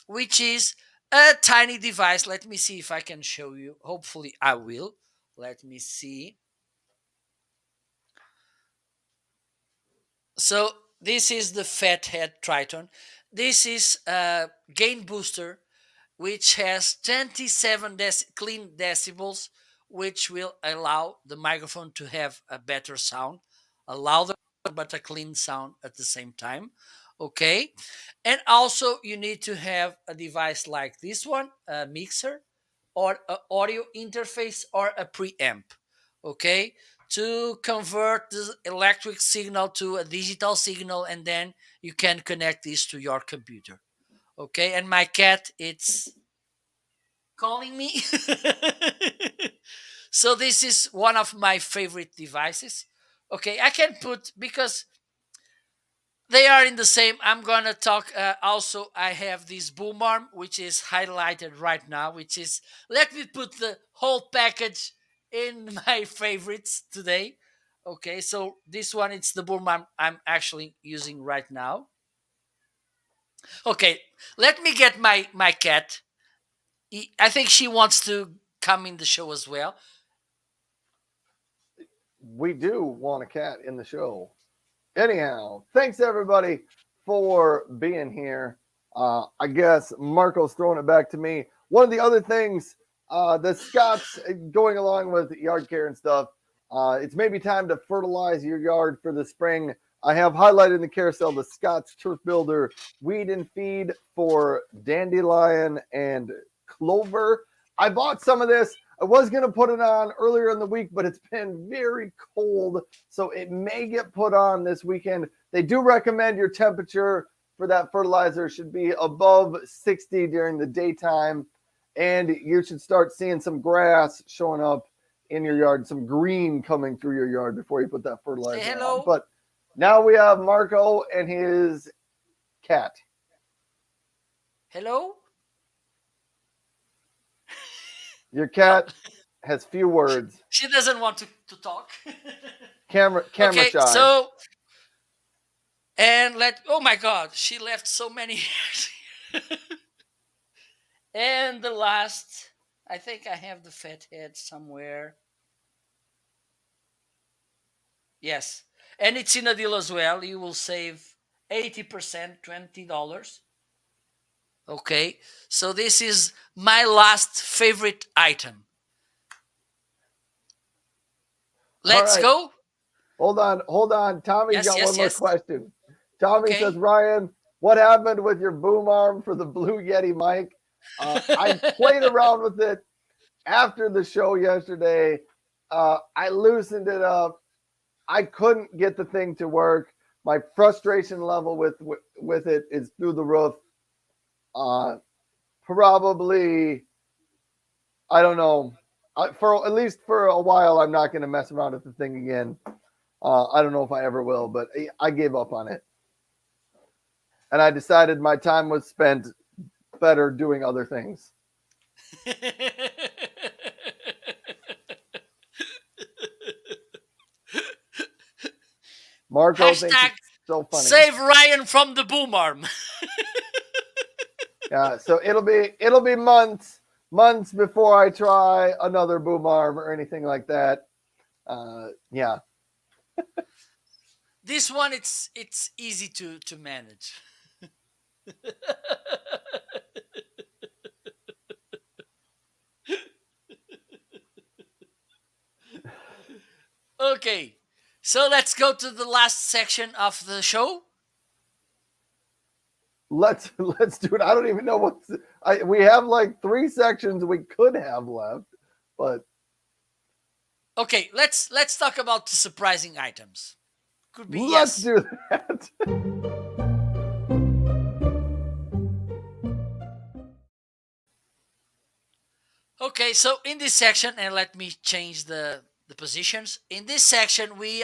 which is a tiny device. Let me see if I can show you. Hopefully, I will. Let me see. So, this is the Fathead Triton. This is a gain booster which has 27 clean decibels, which will allow the microphone to have a better sound, allow the but a clean sound at the same time. Okay, and also you need to have a device like this one, a mixer, or an audio interface, or a preamp. okay, to convert the electric signal to a digital signal, and then you can connect this to your computer. Okay, and my cat, it's calling me. So this is one of my favorite devices. Okay, I can put, because they are in the same. I'm gonna talk. Also, I have this boom arm, which is highlighted right now. Which is, let me put the whole package in my favorites today. Okay, so this one, it's the boom arm I'm actually using right now. Okay, let me get my cat. I think she wants to come in the show as well. We do want a cat in the show. Anyhow, thanks everybody for being here. I guess Marco's throwing it back to me. One of the other things, the Scots, going along with yard care and stuff, it's maybe time to fertilize your yard for the spring. I have highlighted in the carousel the Scots Turf Builder weed and feed for dandelion and clover. I bought some of this. I was going to put it on earlier in the week, but it's been very cold, so it may get put on this weekend. They do recommend your temperature for that fertilizer should be above 60 during the daytime, and you should start seeing some grass showing up in your yard, some green coming through your yard before you put that Say fertilizer on. hello. But now we have Marco and his cat. Hello. Your No, cat has few words. she doesn't want to talk. Camera Okay, shy. so, and let, oh my god, she left so many hairs. And the last, I think I have the fat head somewhere. Yes, and it's in a deal as well. You will save 80%, $20. Okay, so this is my last favorite item. All Let's right. go. Hold on. Tommy's Yes, got one yes, more yes. question. Tommy says, Okay. Ryan, what happened with your boom arm for the Blue Yeti mic? I played around with it after the show yesterday. I loosened it up. I couldn't get the thing to work. My frustration level with it is through the roof. Probably, I don't know. For at least for a while, I'm not going to mess around with the thing again. I don't know if I ever will, but I gave up on it. And I decided my time was spent better doing other things. Marco thinks Hashtag it's so funny. save Ryan from the boom arm. Yeah, so it'll be months before I try another boom arm or anything like that. Yeah. This one, it's easy to manage. Okay, so let's go to the last section of the show. Let's do it. I don't even know we have like 3 sections we could have left, but Okay, let's talk about the surprising items. Could be let's yes. do that. Okay, so in this section, and let me change the positions. In this section, we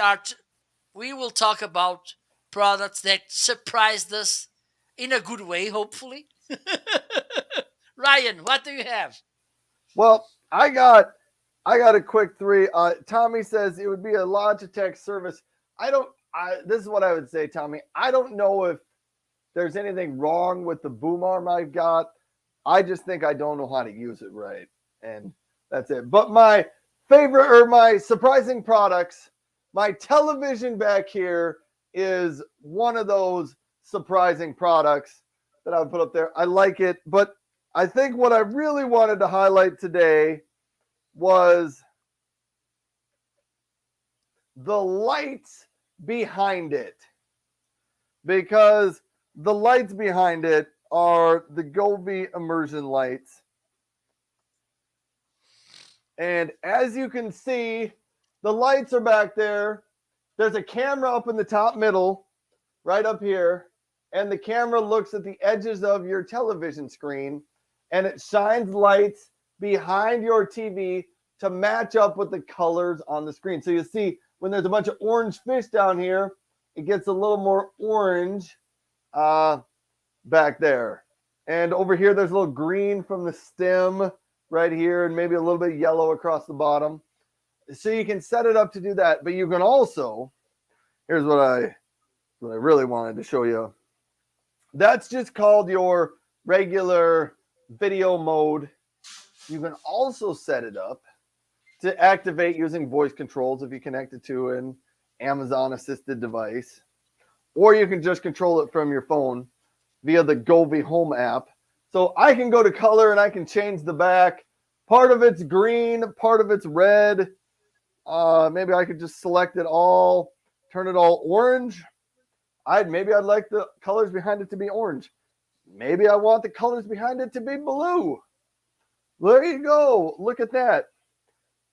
will talk about products that surprised us in a good way, hopefully. Ryan, what do you have? Well, I got a quick 3. Tommy says it would be a Logitech service. This is what I would say, Tommy. I don't know if there's anything wrong with the boom arm I've got. I just think I don't know how to use it right. And that's it. But my favorite or my surprising products, my television back here is one of those surprising products that I would put up there. I like it, but I think what I really wanted to highlight today was the lights behind it, because the lights behind it are the Govee immersion lights. And as you can see, The lights are back there. There's a camera up in the top middle, right up here, and the camera looks at the edges of your television screen and it shines lights behind your TV to match up with the colors on the screen. So you see when there's a bunch of orange fish down here, it gets a little more orange back there. And over here, there's a little green from the stem right here, and maybe a little bit yellow across the bottom. So you can set it up to do that. But you can also, here's what I really wanted to show you. That's just called your regular video mode. You can also set it up to activate using voice controls if you connect it to an Amazon assisted device, or you can just control it from your phone via the Govee Home app. So I can go to color and I can change the back. Part of it's green, part of it's red. Maybe I could just select it all, turn it all orange. Maybe I'd like the colors behind it to be orange. Maybe I want the colors behind it to be blue. There you go. Look at that.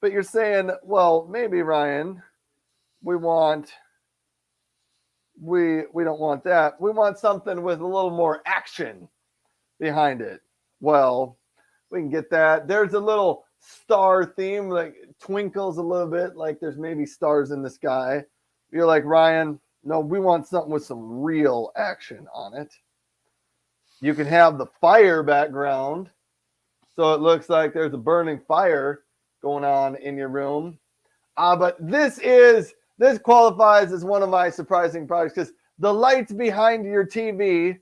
But you're saying, well, maybe Ryan, we don't want that. We want something with a little more action behind it. Well, we can get that. There's a little star theme, like twinkles a little bit, like there's maybe stars in the sky. You're like, Ryan, no, we want something with some real action on it. You can have the fire background, so it looks like there's a burning fire going on in your room. But this qualifies as one of my surprising products because the lights behind your TV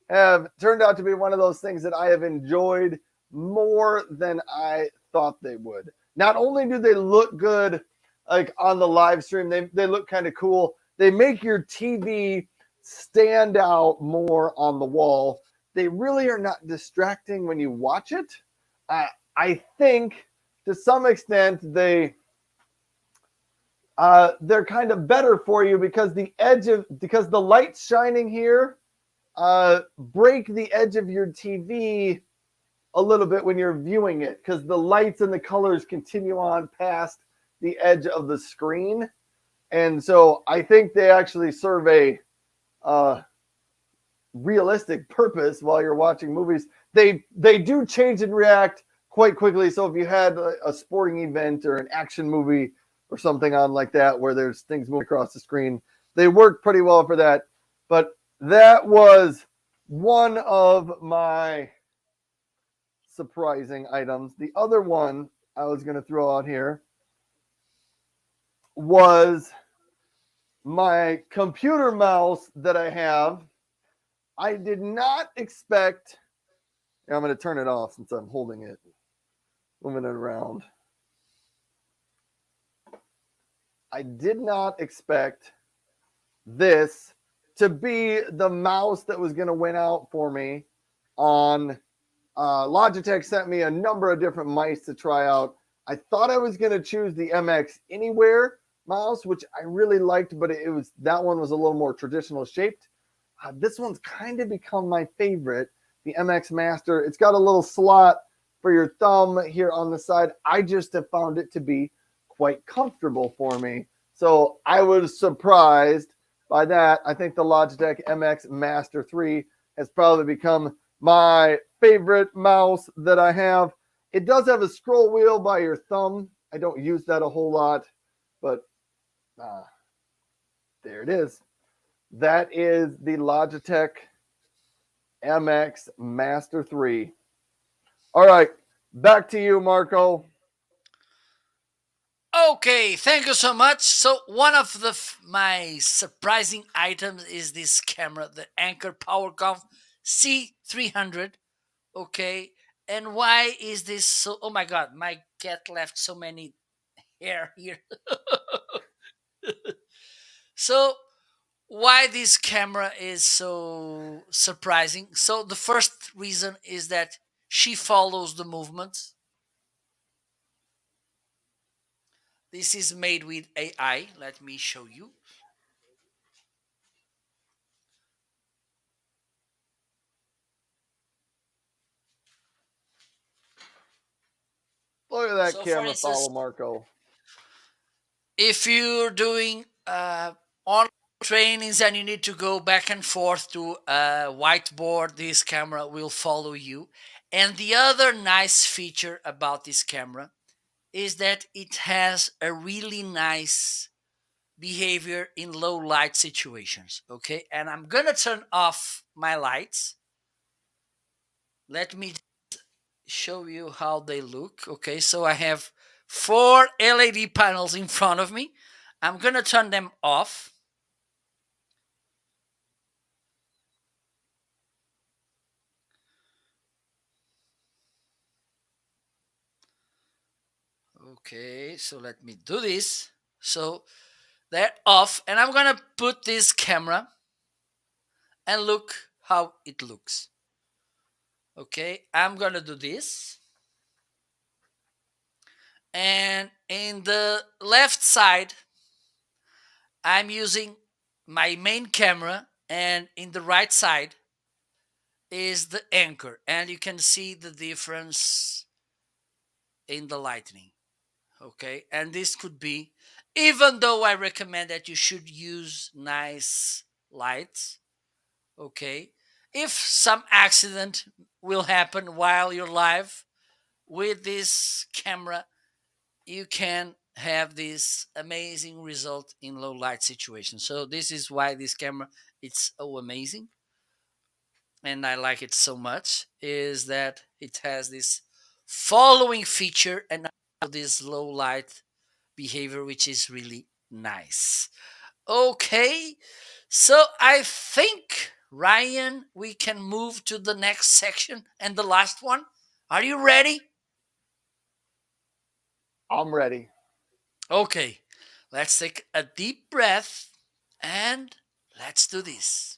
have turned out to be one of those things that I have enjoyed more than I thought they would. Not only do they look good like on the live stream, they look kind of cool. They make your TV stand out more on the wall. They really are not distracting when you watch it. I think to some extent they're kind of better for you because because the lights shining here break the edge of your TV a little bit when you're viewing it because the lights and the colors continue on past the edge of the screen. And so I think they actually serve a realistic purpose while you're watching movies. They do change and react quite quickly. So if you had a sporting event or an action movie or something on like that where there's things moving across the screen, they work pretty well for that. But that was one of my surprising items. The other one I was going to throw out here was my computer mouse that I have. I did not expect. I'm going to turn it off since I'm holding it, moving it around. I did not expect this to be the mouse that was going to win out for me on Logitech sent me a number of different mice to try out. I thought I was going to choose the MX Anywhere mouse, which I really liked, but that one was a little more traditional shaped. This one's kind of become my favorite, the MX Master. It's got a little slot for your thumb here on the side. I just have found it to be quite comfortable for me. So I was surprised by that. I think the Logitech MX Master 3 has probably become my favorite mouse that I have. It does have a scroll wheel by your thumb. I don't use that a whole lot, but there it is. That is the Logitech MX Master 3. All right, back to you, Marco. Okay, thank you so much. So one of my surprising items is this camera, the Anker PowerConf C300. Okay, and why is this so? Oh my God, my cat left so many hair here. So why this camera is so surprising? So the first reason is that she follows the movements. This is made with AI. Let me show you. Look at that So for camera follow, instance, Marco. if you're doing online trainings and you need to go back and forth to a whiteboard, this camera will follow you. And the other nice feature about this camera is that it has a really nice behavior in low light situations. Okay, and I'm gonna turn off my lights. Let me show you how they look. Okay, so I have four LED panels in front of me. I'm gonna turn them off. Okay, so let me do this. So they're off, and I'm gonna put this camera and look how it looks. Okay, I'm gonna do this, and in the left side I'm using my main camera, and in the right side is the anchor, and you can see the difference in the lightning. Okay, and this could be, even though I recommend that you should use nice lights, okay, if some accident will happen while you're live with this camera, you can have this amazing result in low light situations. So this is why this camera, it's so amazing, and I like it so much, is that it has this following feature and this low light behavior, which is really nice. Okay, so I think, Ryan, we can move to the next section and the last one. Are you ready? I'm ready. Okay, let's take a deep breath and let's do this.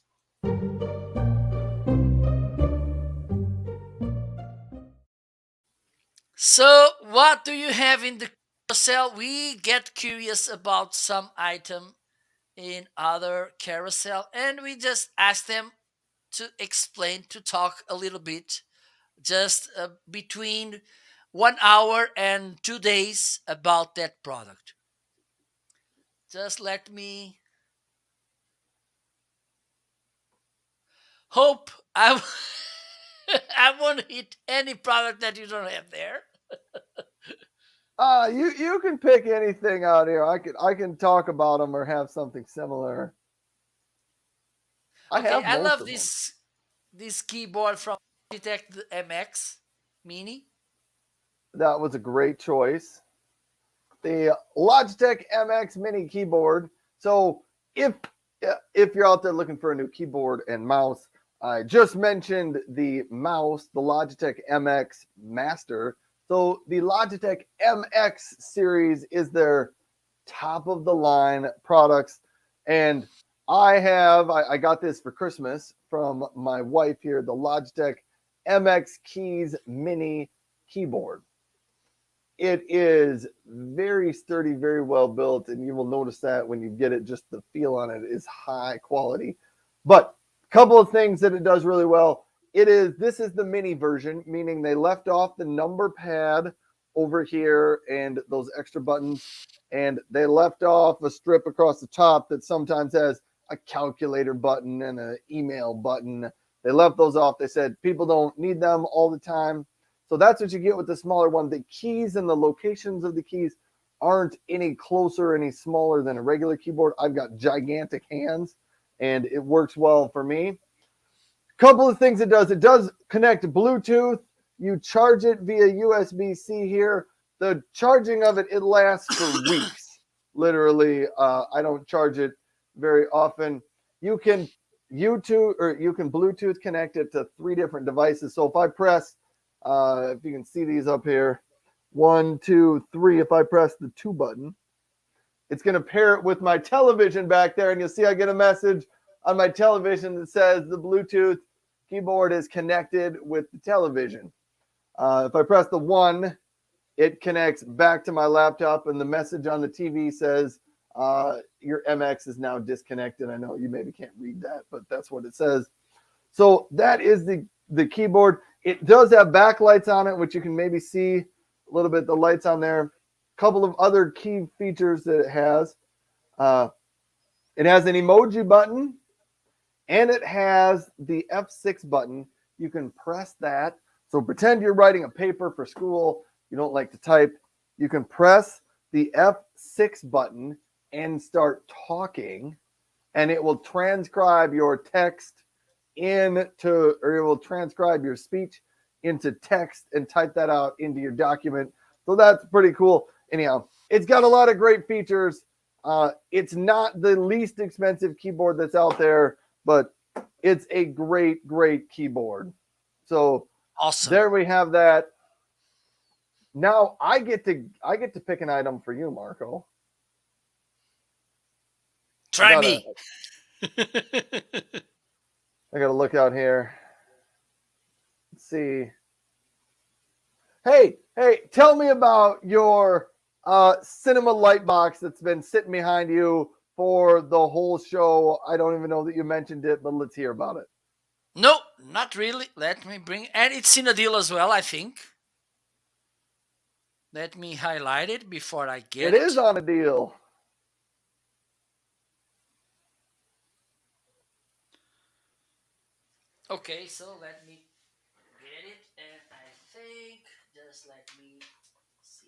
So, what do you have in the carousel? We get curious about some item in other carousel, and we just ask them to explain, to talk a little bit, just between 1 hour and 2 days about that product. Just let me hope I I won't hit any product that you don't have there. You can pick anything out here. I can talk about them or have something similar. I Okay, have I most love of them. this keyboard from Logitech, the MX Mini. That was a great choice. The Logitech MX Mini keyboard. So if if you're out there looking for a new keyboard and mouse, I just mentioned the mouse, the Logitech MX Master. So the Logitech MX series is their top of the line products, and I got this for Christmas from my wife here, the Logitech MX Keys Mini keyboard. It is very sturdy, very well built, and you will notice that when you get it, just the feel on it is high quality. But a couple of things that it does really well. This is the mini version, meaning they left off the number pad over here and those extra buttons, and they left off a strip across the top that sometimes has a calculator button and an email button. They left those off. They said people don't need them all the time. So that's what you get with the smaller one. The keys and the locations of the keys aren't any closer, any smaller than a regular keyboard. I've got gigantic hands, and it works well for me. Couple of things it does connect to Bluetooth. You charge it via USB-C here. The charging of it lasts for weeks. Literally, I don't charge it very often. You can Bluetooth connect it to 3 different devices. So if I press, if you can see these up here, 1, 2, 3. If I press the 2 button, it's going to pair it with my television back there, and you'll see I get a message on my television that says the Bluetooth keyboard is connected with the television. If I press the 1, it connects back to my laptop, and the message on the TV says your MX is now disconnected. I know you maybe can't read that, but that's what it says. So that is the keyboard. It does have backlights on it, which you can maybe see a little bit, the lights on there. couple of other key features that it has. Uh, it has an emoji button and it has the F6 button. You can press that. So pretend you're writing a paper for school, you don't like to type. You can press the F6 button and start talking, and it will transcribe your text into, or it will transcribe your speech into text and type that out into your document. So that's pretty cool. Anyhow, it's got a lot of great features. It's not the least expensive keyboard that's out there, but it's a great, great keyboard. So Awesome. there we have that. Now I get to pick an item for you, Marco. I Try gotta me. I gotta look out here. Let's see. Hey, tell me about your cinema light box that's been sitting behind you for the whole show. I don't even know that you mentioned it, but let's hear about it. No, not really. Let me bring, and it's in a deal as well, I think. Let me highlight it before I It get is it. on a deal. Okay, so let me get it, and I think just let me see.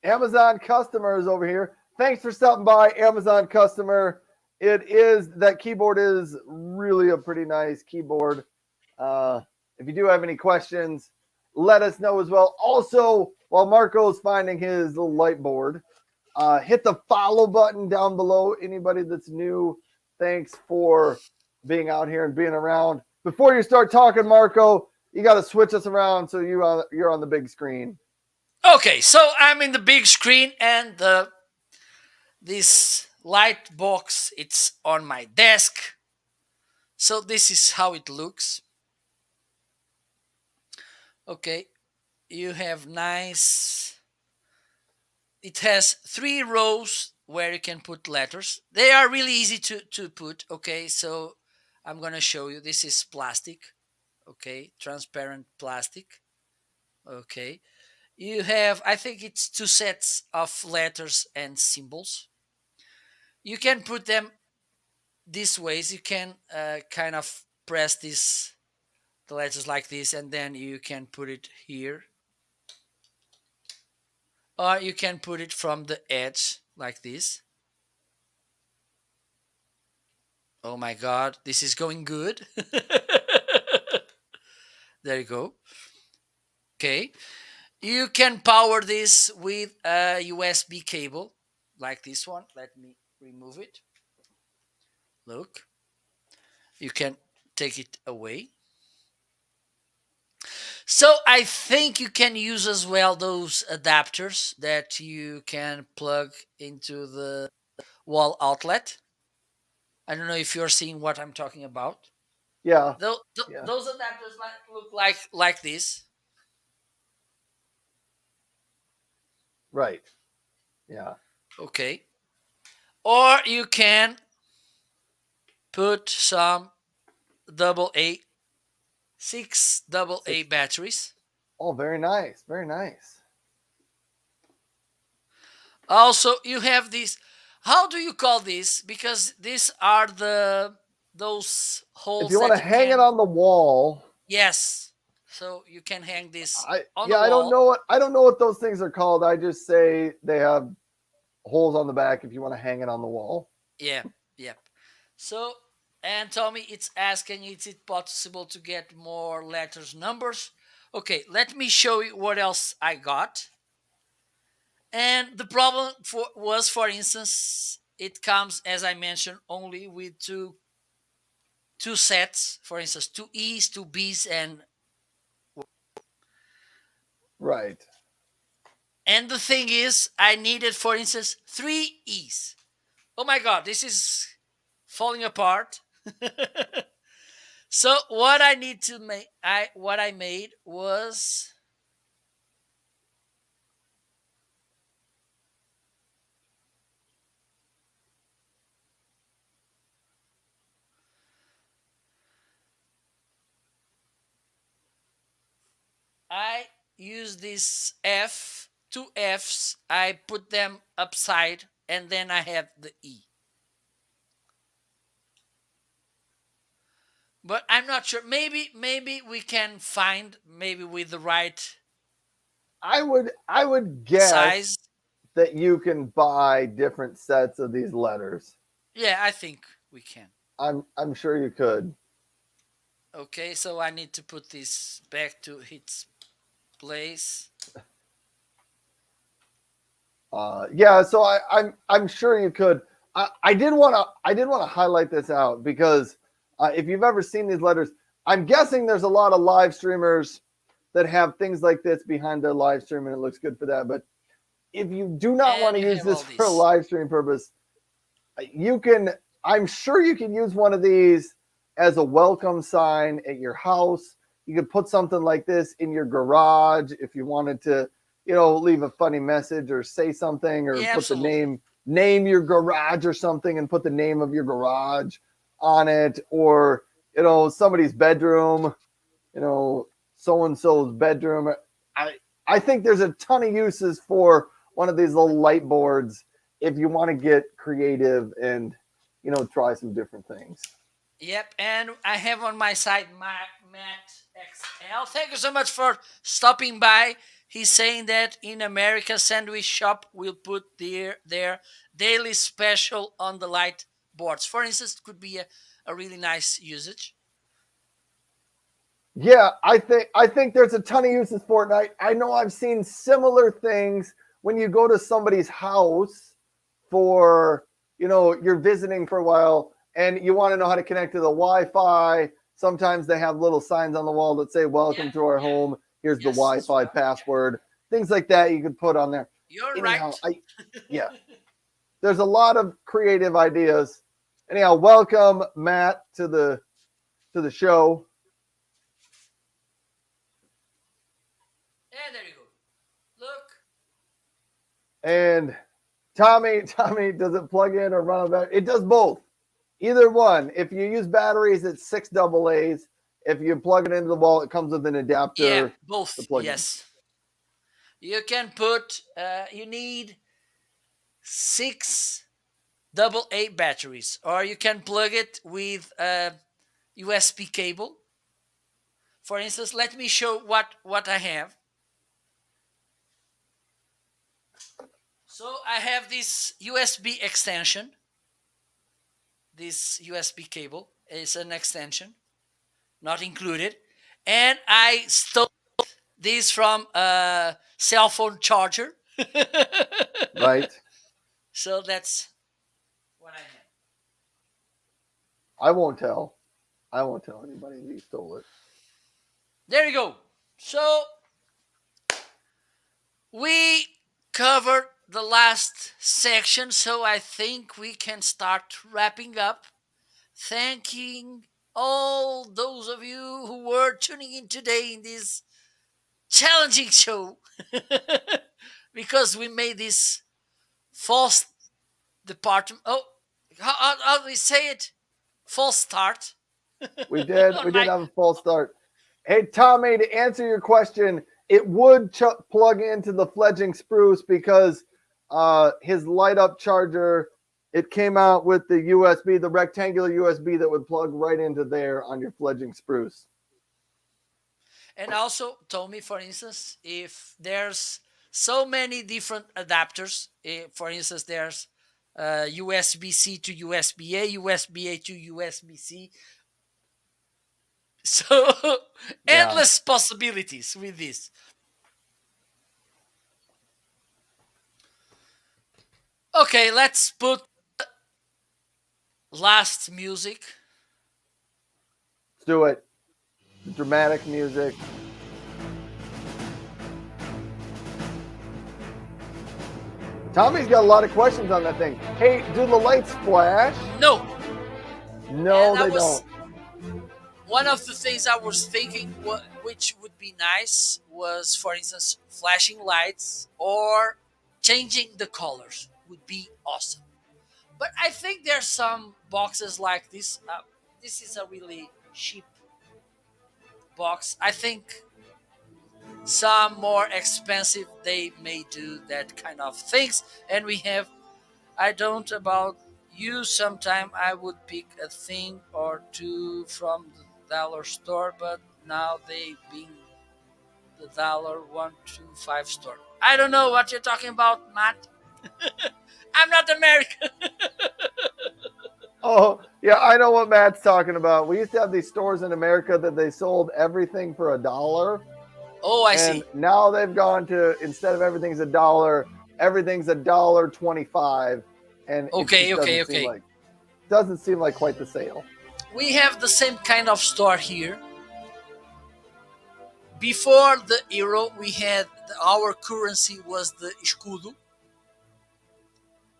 Amazon customers over here. Thanks for stopping by, Amazon customer. That keyboard is really a pretty nice keyboard. Uh, if you do have any questions, let us know as well. Also, while Marco's finding his little light board, hit the follow button down below. Anybody that's new, thanks for being out here and being around. Before you start talking, Marco, you got to switch us around so you're on the big screen. Okay, so I'm in the big screen, and this light box it's on my desk. So this is how it looks. Okay, you have nice. It has 3 rows where you can put letters. They are really easy to put. Okay, so I'm gonna show you. This is plastic. Okay, transparent plastic. Okay, you have, I think it's 2 sets of letters and symbols. You can put them these ways. You can kind of press this the letters like this, and then you can put it here, or you can put it from the edge like this. Oh my god, this is going good. There you go. Okay, you can power this with a USB cable like this one. Let me remove it. Look, you can take it away. So I think you can use as well those adapters that you can plug into the wall outlet. I don't know if you're seeing what I'm talking about. Yeah, Those, yeah, those adapters look like this. right. Yeah, Okay. Or you can put some double A, six double A six. batteries. Oh, very nice, very nice. Also, you have these. How do you call these? Because these are those If holes you want to that you hang it can. on the wall, Yes. So you can hang this I on the yeah, I don't wall. know what those things are called. I just say they have holes on the back if you want to hang it on the wall. Yeah. Yep. So, and Tommy, it's asking, is it possible to get more letters, numbers? Okay, let me show you what else I got. And the problem was, for instance, it comes, as I mentioned, only with two sets. For instance, two E's, two B's, Right. and the thing is, I needed, for instance, three E's. Oh my God, this is falling apart. So what I need to make, what I made was I use this F, two F's. I put them upside, and then I have the E. But I'm not sure. Maybe we can find maybe with the right I would guess size. that you can buy different sets of these letters. Yeah, I think we can. I'm sure you could. Okay, so I need to put this back to its place. Yeah, so I'm sure you could. I did want to highlight this out because if you've ever seen these letters, I'm guessing there's a lot of live streamers that have things like this behind their live stream, and it looks good for that. But if you do not want And to you use have this all for a this. live stream purpose, you can. I'm sure you can use one of these as a welcome sign at your house. You could put something like this in your garage if you wanted to, leave a funny message or say something or Yeah, put the absolutely. name your garage or something and put the name of your garage on it, or somebody's bedroom, so and so's bedroom. I I think there's a ton of uses for one of these little light boards if you want to get creative and try some different things. Yep, and I have on my side my Matt XL. Thank you so much for stopping by. He's saying that in America, Sandwich Shop will put their daily special on the light boards. For instance, it could be a really nice usage. Yeah, I think there's a ton of uses for it. And I know I've seen similar things when you go to somebody's house for you're visiting for a while and you want to know how to connect to the Wi-Fi. Sometimes they have little signs on the wall that say Yeah, "Welcome to our yeah, home." Here's the yes, as Wi-Fi well. Yeah, password. Things like that you could put on there. you're Anyhow, right. I yeah, there's a lot of creative ideas. Anyhow, welcome Matt to the show. And there you go. Look. And Tommy, does it plug in or run a battery? It does both. Either one. If you use batteries, it's six double A's. If you plug it into the wall, it comes with an Yeah, adapter to both. plug in. Yes. You can put, you need six double A batteries, or you can plug it with a USB cable. For instance, let me show what I have. So I have this USB extension. This USB cable is an extension, not included, and I stole this from a cell phone charger. Right? So that's what I have. I won't tell. I won't tell anybody that you stole it. There you go. So we covered the last section, so I think we can start wrapping up. Thanking all those of you who were tuning in today in this challenging show because we made this false department. Oh, how do we say it? False start We did. on We did my. have a false start. Hey, Tommy, to answer your question, it would plug into the fledgling spruce because his light up charger, it came out with the USB, the rectangular USB that would plug right into there on your fledgling spruce. And also told me, for instance, if there's so many different adapters, for instance, there's USB C to USB A, USB A to USB C. So Yeah. endless possibilities with this. Okay, let's put last music. Let's do it. The dramatic music. Tommy's got a lot of questions on that thing. Hey, do the lights flash? No, No, and I they was don't. one of the things I was thinking, which would be nice, was, for instance, flashing lights or changing the colors would be awesome. But I think there's some boxes like this. This is a really cheap box. I think Some more expensive, they may do that kind of things. And we have, I don't about you, sometime I would pick a thing or two from the dollar store, but now they being the $1 2 5 store. I don't know what you're talking about, Matt. I'm not American. Oh, yeah, I know what Matt's talking about. We used to have these stores in America that they sold everything for $1, Oh, I and see. now they've gone to instead of everything's $1, everything's $1.25, and it Okay, just okay, okay. doesn't seem like quite the sale. We have the same kind of store here. Before the euro, we had our currency was the escudo.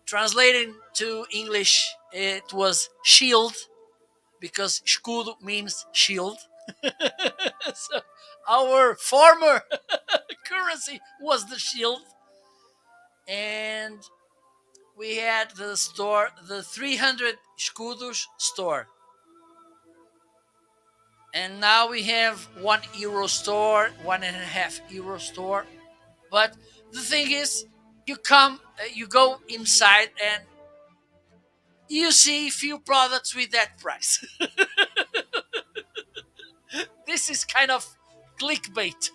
Translated to English, it was shield because escudo means shield. So our former currency was the shield, and we had the store, the 300 escudos store, and now we have €1 store, 1.5 euro store. But the thing is, you go inside and you see few products with that price. This is kind of clickbait.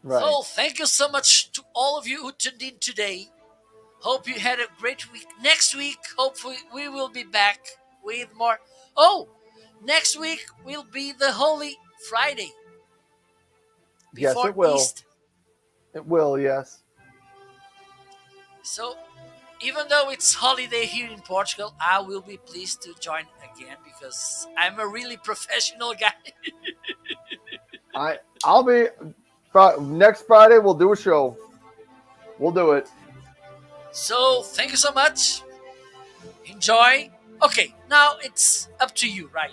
Right. So thank you so much to all of you who tuned in today. Hope you had a great week. Next week, hopefully, we will be back with more. Oh, next week will be the Holy Friday Yes, before it will. East. It will, yes. So even though it's holiday here in Portugal, I will be pleased to join again because I'm a really professional guy. I'll be next Friday we'll do a show. We'll do it. So thank you so much. Enjoy. Okay, now it's up to you, right?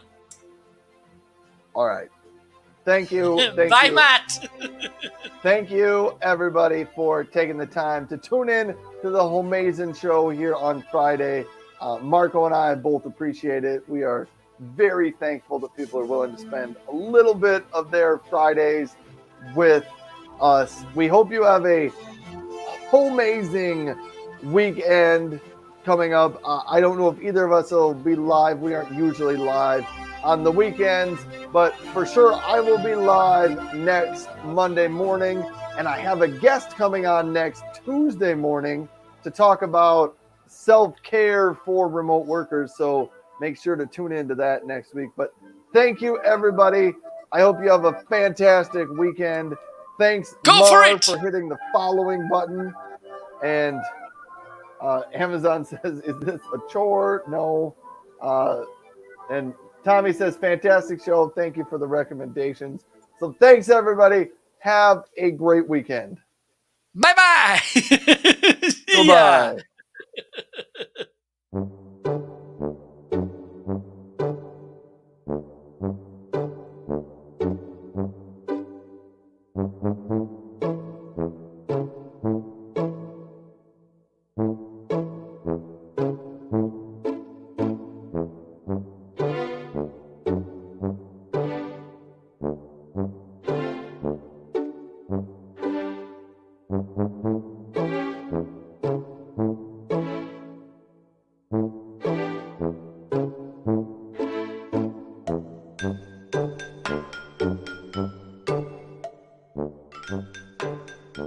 All right. Thank you. Thank Bye, you. Matt. Thank you, everybody, for taking the time to tune in to the Homeazin show here on Friday. Marco and I both appreciate it. We are very thankful that people are willing to spend a little bit of their Fridays with us. We hope you have a amazing weekend coming up. I don't know if either of us will be live. We aren't usually live on the weekends, but for sure I will be live next Monday morning. And I have a guest coming on next Tuesday morning to talk about self-care for remote workers. So make sure to tune into that next week. But thank you, everybody. I hope you have a fantastic weekend. Thanks, Go for Mar, it. for hitting the following button. And Amazon says, is this a chore? No. And Tommy says, fantastic show. Thank you for the recommendations. So thanks, everybody. Have a great weekend. Bye bye. See ya. Goodbye.